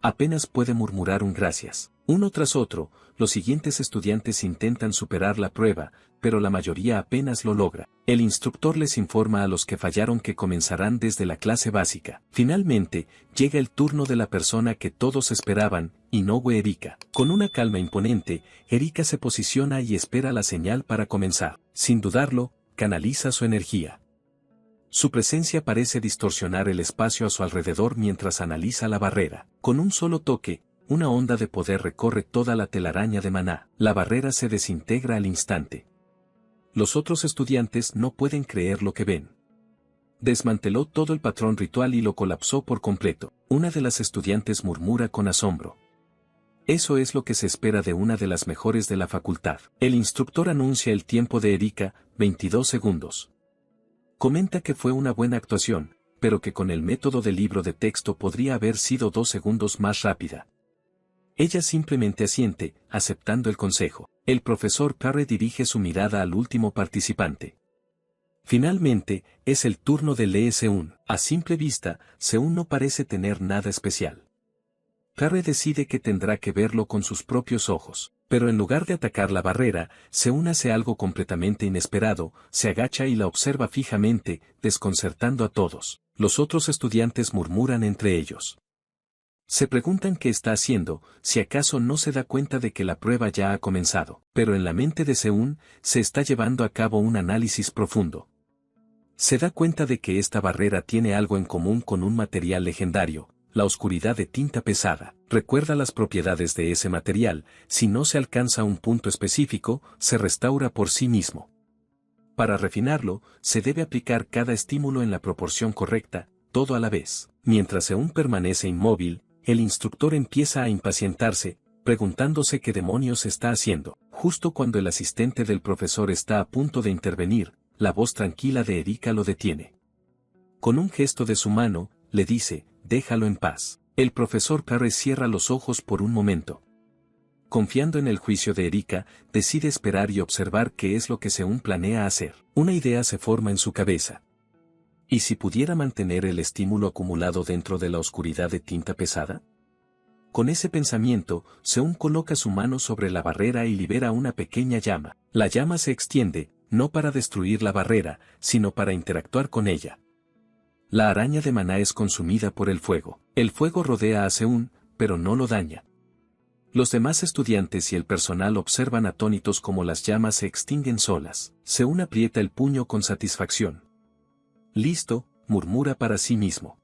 Apenas puede murmurar un gracias. Uno tras otro, los siguientes estudiantes intentan superar la prueba, pero la mayoría apenas lo logra. El instructor les informa a los que fallaron que comenzarán desde la clase básica. Finalmente, llega el turno de la persona que todos esperaban, Inoue Erika. Con una calma imponente, Erika se posiciona y espera la señal para comenzar. Sin dudarlo, canaliza su energía. Su presencia parece distorsionar el espacio a su alrededor mientras analiza la barrera. Con un solo toque, una onda de poder recorre toda la telaraña de maná. La barrera se desintegra al instante. Los otros estudiantes no pueden creer lo que ven. Desmanteló todo el patrón ritual y lo colapsó por completo. Una de las estudiantes murmura con asombro. Eso es lo que se espera de una de las mejores de la facultad. El instructor anuncia el tiempo de Erika, 22 segundos. Comenta que fue una buena actuación, pero que con el método del libro de texto podría haber sido 2 segundos más rápida. Ella simplemente asiente, aceptando el consejo. El profesor Parry dirige su mirada al último participante. Finalmente, es el turno de Lee Seun. A simple vista, Seun no parece tener nada especial. Parry decide que tendrá que verlo con sus propios ojos. Pero en lugar de atacar la barrera, Seun hace algo completamente inesperado, se agacha y la observa fijamente, desconcertando a todos. Los otros estudiantes murmuran entre ellos. Se preguntan qué está haciendo, si acaso no se da cuenta de que la prueba ya ha comenzado. Pero en la mente de Seun, se está llevando a cabo un análisis profundo. Se da cuenta de que esta barrera tiene algo en común con un material legendario. La oscuridad de tinta pesada. Recuerda las propiedades de ese material, si no se alcanza un punto específico, se restaura por sí mismo. Para refinarlo, se debe aplicar cada estímulo en la proporción correcta, todo a la vez. Mientras Seun permanece inmóvil, el instructor empieza a impacientarse, preguntándose qué demonios está haciendo. Justo cuando el asistente del profesor está a punto de intervenir, la voz tranquila de Erika lo detiene. Con un gesto de su mano, le dice, déjalo en paz. El profesor Parry cierra los ojos por un momento. Confiando en el juicio de Erika, decide esperar y observar qué es lo que Seún planea hacer. Una idea se forma en su cabeza. ¿Y si pudiera mantener el estímulo acumulado dentro de la oscuridad de tinta pesada? Con ese pensamiento, Seún coloca su mano sobre la barrera y libera una pequeña llama. La llama se extiende, no para destruir la barrera, sino para interactuar con ella. La araña de maná es consumida por el fuego. El fuego rodea a Seún, pero no lo daña. Los demás estudiantes y el personal observan atónitos como las llamas se extinguen solas. Seún aprieta el puño con satisfacción. Listo, murmura para sí mismo.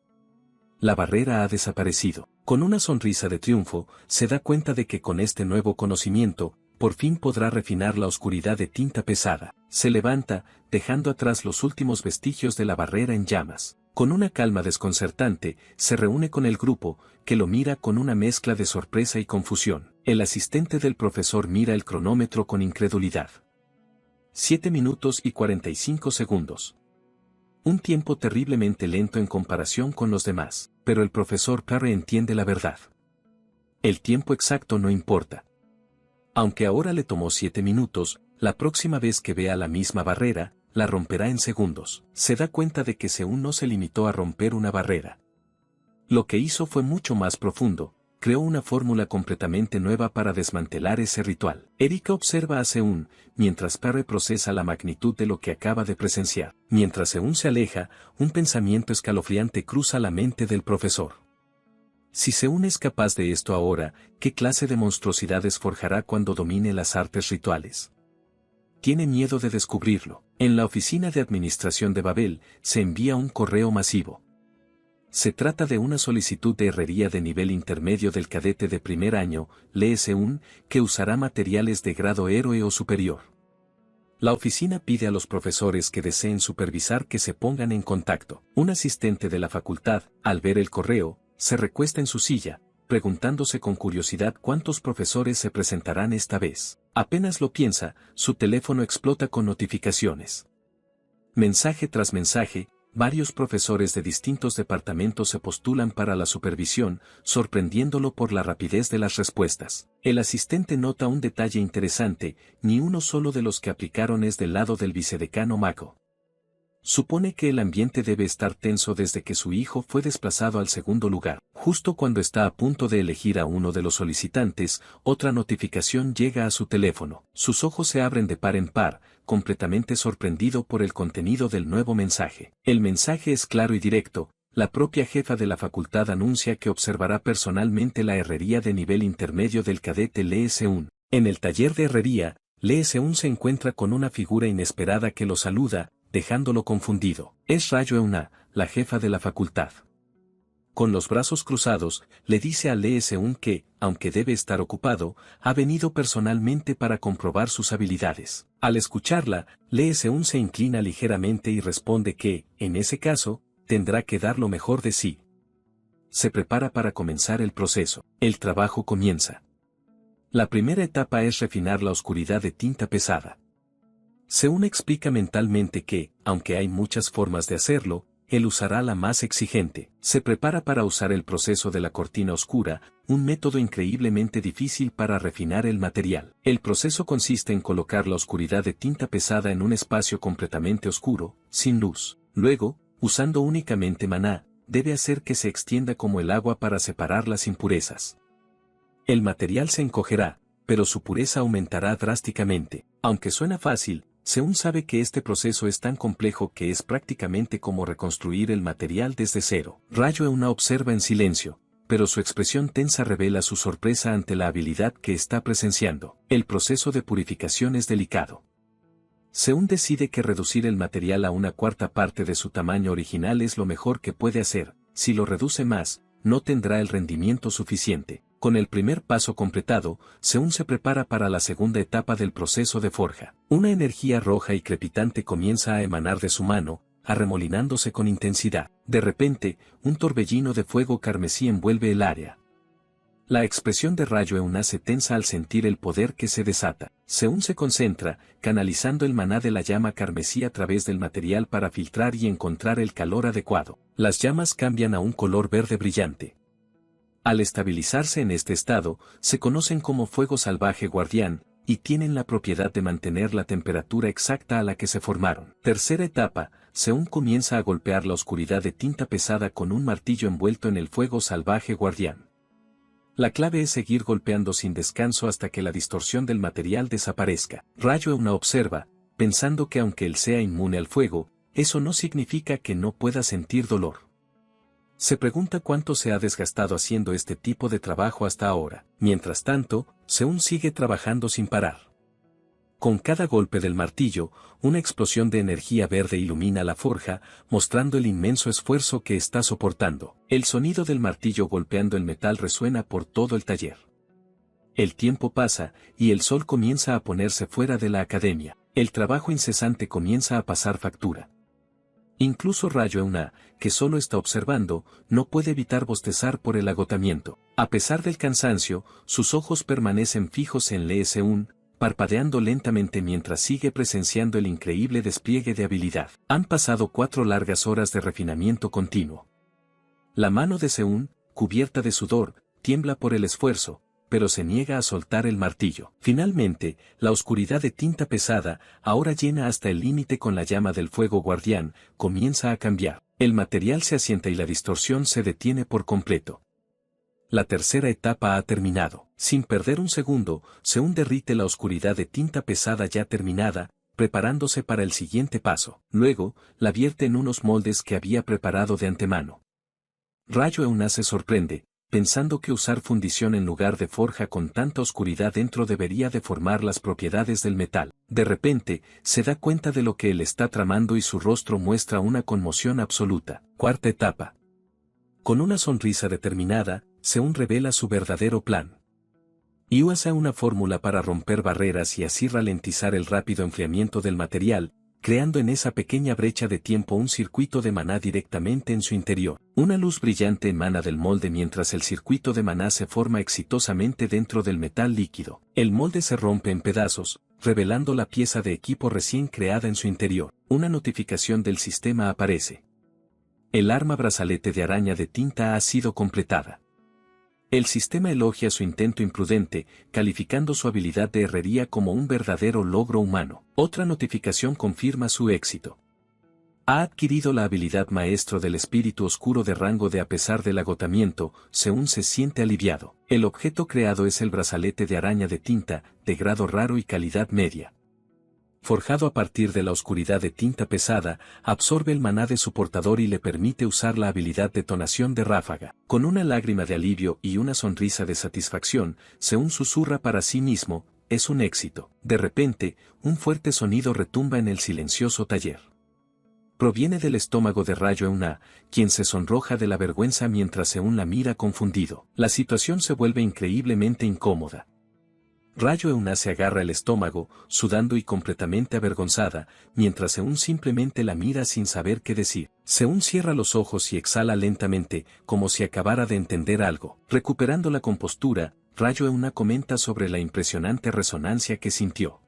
La barrera ha desaparecido. Con una sonrisa de triunfo, se da cuenta de que con este nuevo conocimiento, por fin podrá refinar la oscuridad de tinta pesada. Se levanta, dejando atrás los últimos vestigios de la barrera en llamas. Con una calma desconcertante, se reúne con el grupo, que lo mira con una mezcla de sorpresa y confusión. El asistente del profesor mira el cronómetro con incredulidad. 7 minutos y 45 segundos. Un tiempo terriblemente lento en comparación con los demás, pero el profesor Parry entiende la verdad. El tiempo exacto no importa. Aunque ahora le tomó 7 minutos, la próxima vez que vea la misma barrera, la romperá en segundos. Se da cuenta de que Seún no se limitó a romper una barrera. Lo que hizo fue mucho más profundo, creó una fórmula completamente nueva para desmantelar ese ritual. Erika observa a Seún, mientras Parry procesa la magnitud de lo que acaba de presenciar. Mientras Seún se aleja, un pensamiento escalofriante cruza la mente del profesor. Si Seún es capaz de esto ahora, ¿qué clase de monstruosidades forjará cuando domine las artes rituales? Tiene miedo de descubrirlo. En la oficina de administración de Babel, se envía un correo masivo. Se trata de una solicitud de herrería de nivel intermedio del cadete de primer año, lee Seún, que usará materiales de grado héroe o superior. La oficina pide a los profesores que deseen supervisar que se pongan en contacto. Un asistente de la facultad, al ver el correo, se recuesta en su silla, preguntándose con curiosidad cuántos profesores se presentarán esta vez. Apenas lo piensa, su teléfono explota con notificaciones. Mensaje tras mensaje, varios profesores de distintos departamentos se postulan para la supervisión, sorprendiéndolo por la rapidez de las respuestas. El asistente nota un detalle interesante, ni uno solo de los que aplicaron es del lado del vicedecano Mako. Supone que el ambiente debe estar tenso desde que su hijo fue desplazado al segundo lugar. Justo cuando está a punto de elegir a uno de los solicitantes, otra notificación llega a su teléfono. Sus ojos se abren de par en par, completamente sorprendido por el contenido del nuevo mensaje. El mensaje es claro y directo. La propia jefa de la facultad anuncia que observará personalmente la herrería de nivel intermedio del cadete Lee Seún. En el taller de herrería, Lee Seún se encuentra con una figura inesperada que lo saluda, dejándolo confundido. Es Rayo Euna, la jefa de la facultad. Con los brazos cruzados, le dice a Lee Seún que, aunque debe estar ocupado, ha venido personalmente para comprobar sus habilidades. Al escucharla, Lee Seún se inclina ligeramente y responde que, en ese caso, tendrá que dar lo mejor de sí. Se prepara para comenzar el proceso. El trabajo comienza. La primera etapa es refinar la oscuridad de tinta pesada. Seún explica mentalmente que, aunque hay muchas formas de hacerlo, él usará la más exigente. Se prepara para usar el proceso de la cortina oscura, un método increíblemente difícil para refinar el material. El proceso consiste en colocar la oscuridad de tinta pesada en un espacio completamente oscuro, sin luz. Luego, usando únicamente maná, debe hacer que se extienda como el agua para separar las impurezas. El material se encogerá, pero su pureza aumentará drásticamente. Aunque suena fácil, Seún sabe que este proceso es tan complejo que es prácticamente como reconstruir el material desde cero. Rayo Euna observa en silencio, pero su expresión tensa revela su sorpresa ante la habilidad que está presenciando. El proceso de purificación es delicado. Seún decide que reducir el material a una cuarta parte de su tamaño original es lo mejor que puede hacer. Si lo reduce más, no tendrá el rendimiento suficiente. Con el primer paso completado, Seún se prepara para la segunda etapa del proceso de forja. Una energía roja y crepitante comienza a emanar de su mano, arremolinándose con intensidad. De repente, un torbellino de fuego carmesí envuelve el área. La expresión de Rayo Euna se tensa al sentir el poder que se desata. Seún se concentra, canalizando el maná de la llama carmesí a través del material para filtrar y encontrar el calor adecuado. Las llamas cambian a un color verde brillante. Al estabilizarse en este estado, se conocen como fuego salvaje guardián, y tienen la propiedad de mantener la temperatura exacta a la que se formaron. Tercera etapa, Seún comienza a golpear la oscuridad de tinta pesada con un martillo envuelto en el fuego salvaje guardián. La clave es seguir golpeando sin descanso hasta que la distorsión del material desaparezca. Rayo Euna observa, pensando que aunque él sea inmune al fuego, eso no significa que no pueda sentir dolor. Se pregunta cuánto se ha desgastado haciendo este tipo de trabajo hasta ahora. Mientras tanto, Seún sigue trabajando sin parar. Con cada golpe del martillo, una explosión de energía verde ilumina la forja, mostrando el inmenso esfuerzo que está soportando. El sonido del martillo golpeando el metal resuena por todo el taller. El tiempo pasa, y el sol comienza a ponerse fuera de la academia. El trabajo incesante comienza a pasar factura. Incluso Rayo Euna, que solo está observando, no puede evitar bostezar por el agotamiento. A pesar del cansancio, sus ojos permanecen fijos en Lee Seún, parpadeando lentamente mientras sigue presenciando el increíble despliegue de habilidad. Han pasado 4 largas horas de refinamiento continuo. La mano de Seún, cubierta de sudor, tiembla por el esfuerzo, pero se niega a soltar el martillo. Finalmente, la oscuridad de tinta pesada, ahora llena hasta el límite con la llama del fuego guardián, comienza a cambiar. El material se asienta y la distorsión se detiene por completo. La tercera etapa ha terminado. Sin perder un segundo, Seún derrite la oscuridad de tinta pesada ya terminada, preparándose para el siguiente paso. Luego, la vierte en unos moldes que había preparado de antemano. Rayo Euna se sorprende, pensando que usar fundición en lugar de forja con tanta oscuridad dentro debería deformar las propiedades del metal. De repente, se da cuenta de lo que él está tramando y su rostro muestra una conmoción absoluta. Cuarta etapa. Con una sonrisa determinada, Seún revela su verdadero plan. Y usa una fórmula para romper barreras y así ralentizar el rápido enfriamiento del material, creando en esa pequeña brecha de tiempo un circuito de maná directamente en su interior. Una luz brillante emana del molde mientras el circuito de maná se forma exitosamente dentro del metal líquido. El molde se rompe en pedazos, revelando la pieza de equipo recién creada en su interior. Una notificación del sistema aparece. El arma brazalete de araña de tinta ha sido completada. El sistema elogia su intento imprudente, calificando su habilidad de herrería como un verdadero logro humano. Otra notificación confirma su éxito. Ha adquirido la habilidad maestro del espíritu oscuro de rango de a pesar del agotamiento, Seún se siente aliviado. El objeto creado es el brazalete de araña de tinta, de grado raro y calidad media. Forjado a partir de la oscuridad de tinta pesada, absorbe el maná de su portador y le permite usar la habilidad detonación de ráfaga. Con una lágrima de alivio y una sonrisa de satisfacción, Seún susurra para sí mismo, es un éxito. De repente, un fuerte sonido retumba en el silencioso taller. Proviene del estómago de Rayo Euna, quien se sonroja de la vergüenza mientras Seún la mira confundido. La situación se vuelve increíblemente incómoda. Rayo Euna se agarra el estómago, sudando y completamente avergonzada, mientras Seún simplemente la mira sin saber qué decir. Seún cierra los ojos y exhala lentamente, como si acabara de entender algo. Recuperando la compostura, Rayo Euna comenta sobre la impresionante resonancia que sintió.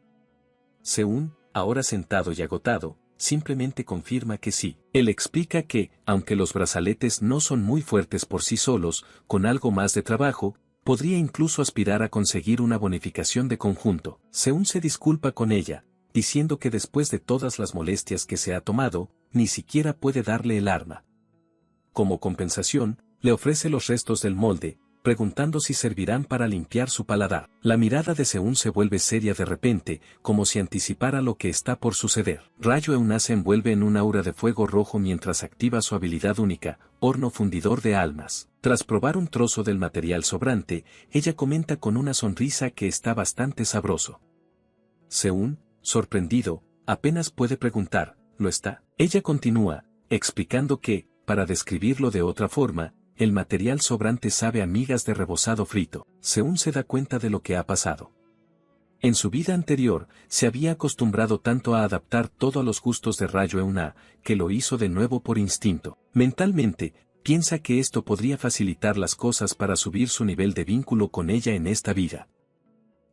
Seún, ahora sentado y agotado, simplemente confirma que sí. Él explica que, aunque los brazaletes no son muy fuertes por sí solos, con algo más de trabajo, podría incluso aspirar a conseguir una bonificación de conjunto. Seún se disculpa con ella, diciendo que después de todas las molestias que se ha tomado, ni siquiera puede darle el arma. Como compensación, le ofrece los restos del molde, preguntando si servirán para limpiar su paladar. La mirada de Seún se vuelve seria de repente, como si anticipara lo que está por suceder. Rayo Euna se envuelve en un aura de fuego rojo mientras activa su habilidad única, horno fundidor de almas. Tras probar un trozo del material sobrante, ella comenta con una sonrisa que está bastante sabroso. Seún, sorprendido, apenas puede preguntar, ¿lo está? Ella continúa, explicando que, para describirlo de otra forma, el material sobrante sabe a migas de rebozado frito. Seún se da cuenta de lo que ha pasado. En su vida anterior, se había acostumbrado tanto a adaptar todo a los gustos de Rayo Euna, que lo hizo de nuevo por instinto. Mentalmente, piensa que esto podría facilitar las cosas para subir su nivel de vínculo con ella en esta vida.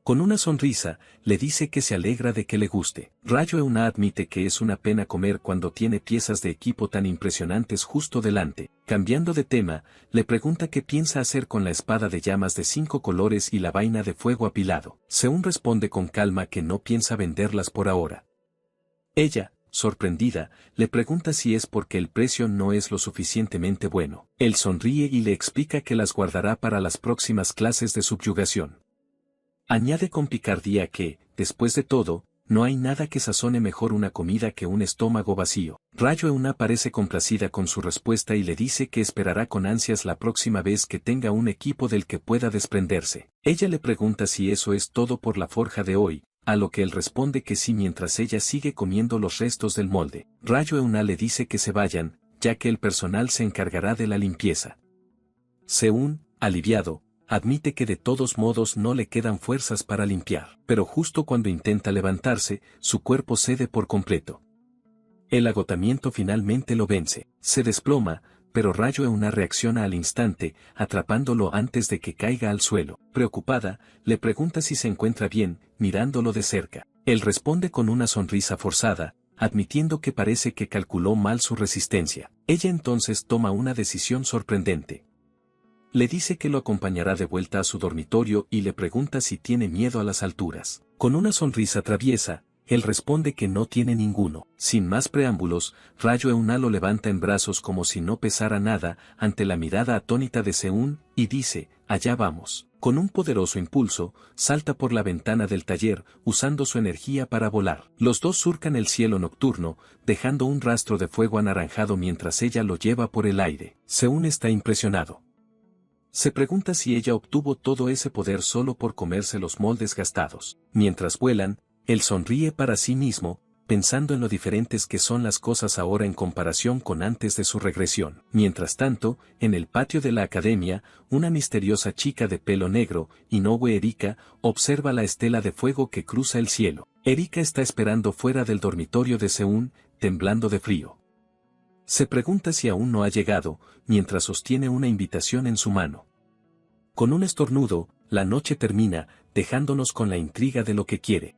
Con una sonrisa, le dice que se alegra de que le guste. Rayo Euna admite que es una pena comer cuando tiene piezas de equipo tan impresionantes justo delante. Cambiando de tema, le pregunta qué piensa hacer con la espada de llamas de 5 colores y la vaina de fuego apilado. Seun responde con calma que no piensa venderlas por ahora. Ella, sorprendida, le pregunta si es porque el precio no es lo suficientemente bueno. Él sonríe y le explica que las guardará para las próximas clases de subyugación. Añade con picardía que, después de todo, no hay nada que sazone mejor una comida que un estómago vacío. Rayo Euna parece complacida con su respuesta y le dice que esperará con ansias la próxima vez que tenga un equipo del que pueda desprenderse. Ella le pregunta si eso es todo por la forja de hoy, a lo que él responde que sí mientras ella sigue comiendo los restos del molde. Rayo Euna le dice que se vayan, ya que el personal se encargará de la limpieza. Seun, aliviado, admite que de todos modos no le quedan fuerzas para limpiar, pero justo cuando intenta levantarse, su cuerpo cede por completo. El agotamiento finalmente lo vence, se desploma, pero Rayo Euna reacciona al instante, atrapándolo antes de que caiga al suelo. Preocupada, le pregunta si se encuentra bien, mirándolo de cerca. Él responde con una sonrisa forzada, admitiendo que parece que calculó mal su resistencia. Ella entonces toma una decisión sorprendente. Le dice que lo acompañará de vuelta a su dormitorio y le pregunta si tiene miedo a las alturas. Con una sonrisa traviesa, él responde que no tiene ninguno. Sin más preámbulos, Rayo Euna lo levanta en brazos como si no pesara nada ante la mirada atónita de Seun, y dice, allá vamos. Con un poderoso impulso, salta por la ventana del taller, usando su energía para volar. Los dos surcan el cielo nocturno, dejando un rastro de fuego anaranjado mientras ella lo lleva por el aire. Seun está impresionado. Se pregunta si ella obtuvo todo ese poder solo por comerse los moldes gastados. Mientras vuelan, él sonríe para sí mismo, pensando en lo diferentes que son las cosas ahora en comparación con antes de su regresión. Mientras tanto, en el patio de la academia, una misteriosa chica de pelo negro, Inoue Erika, observa la estela de fuego que cruza el cielo. Erika está esperando fuera del dormitorio de Seun, temblando de frío. Se pregunta si aún no ha llegado, mientras sostiene una invitación en su mano. Con un estornudo, la noche termina, dejándonos con la intriga de lo que quiere.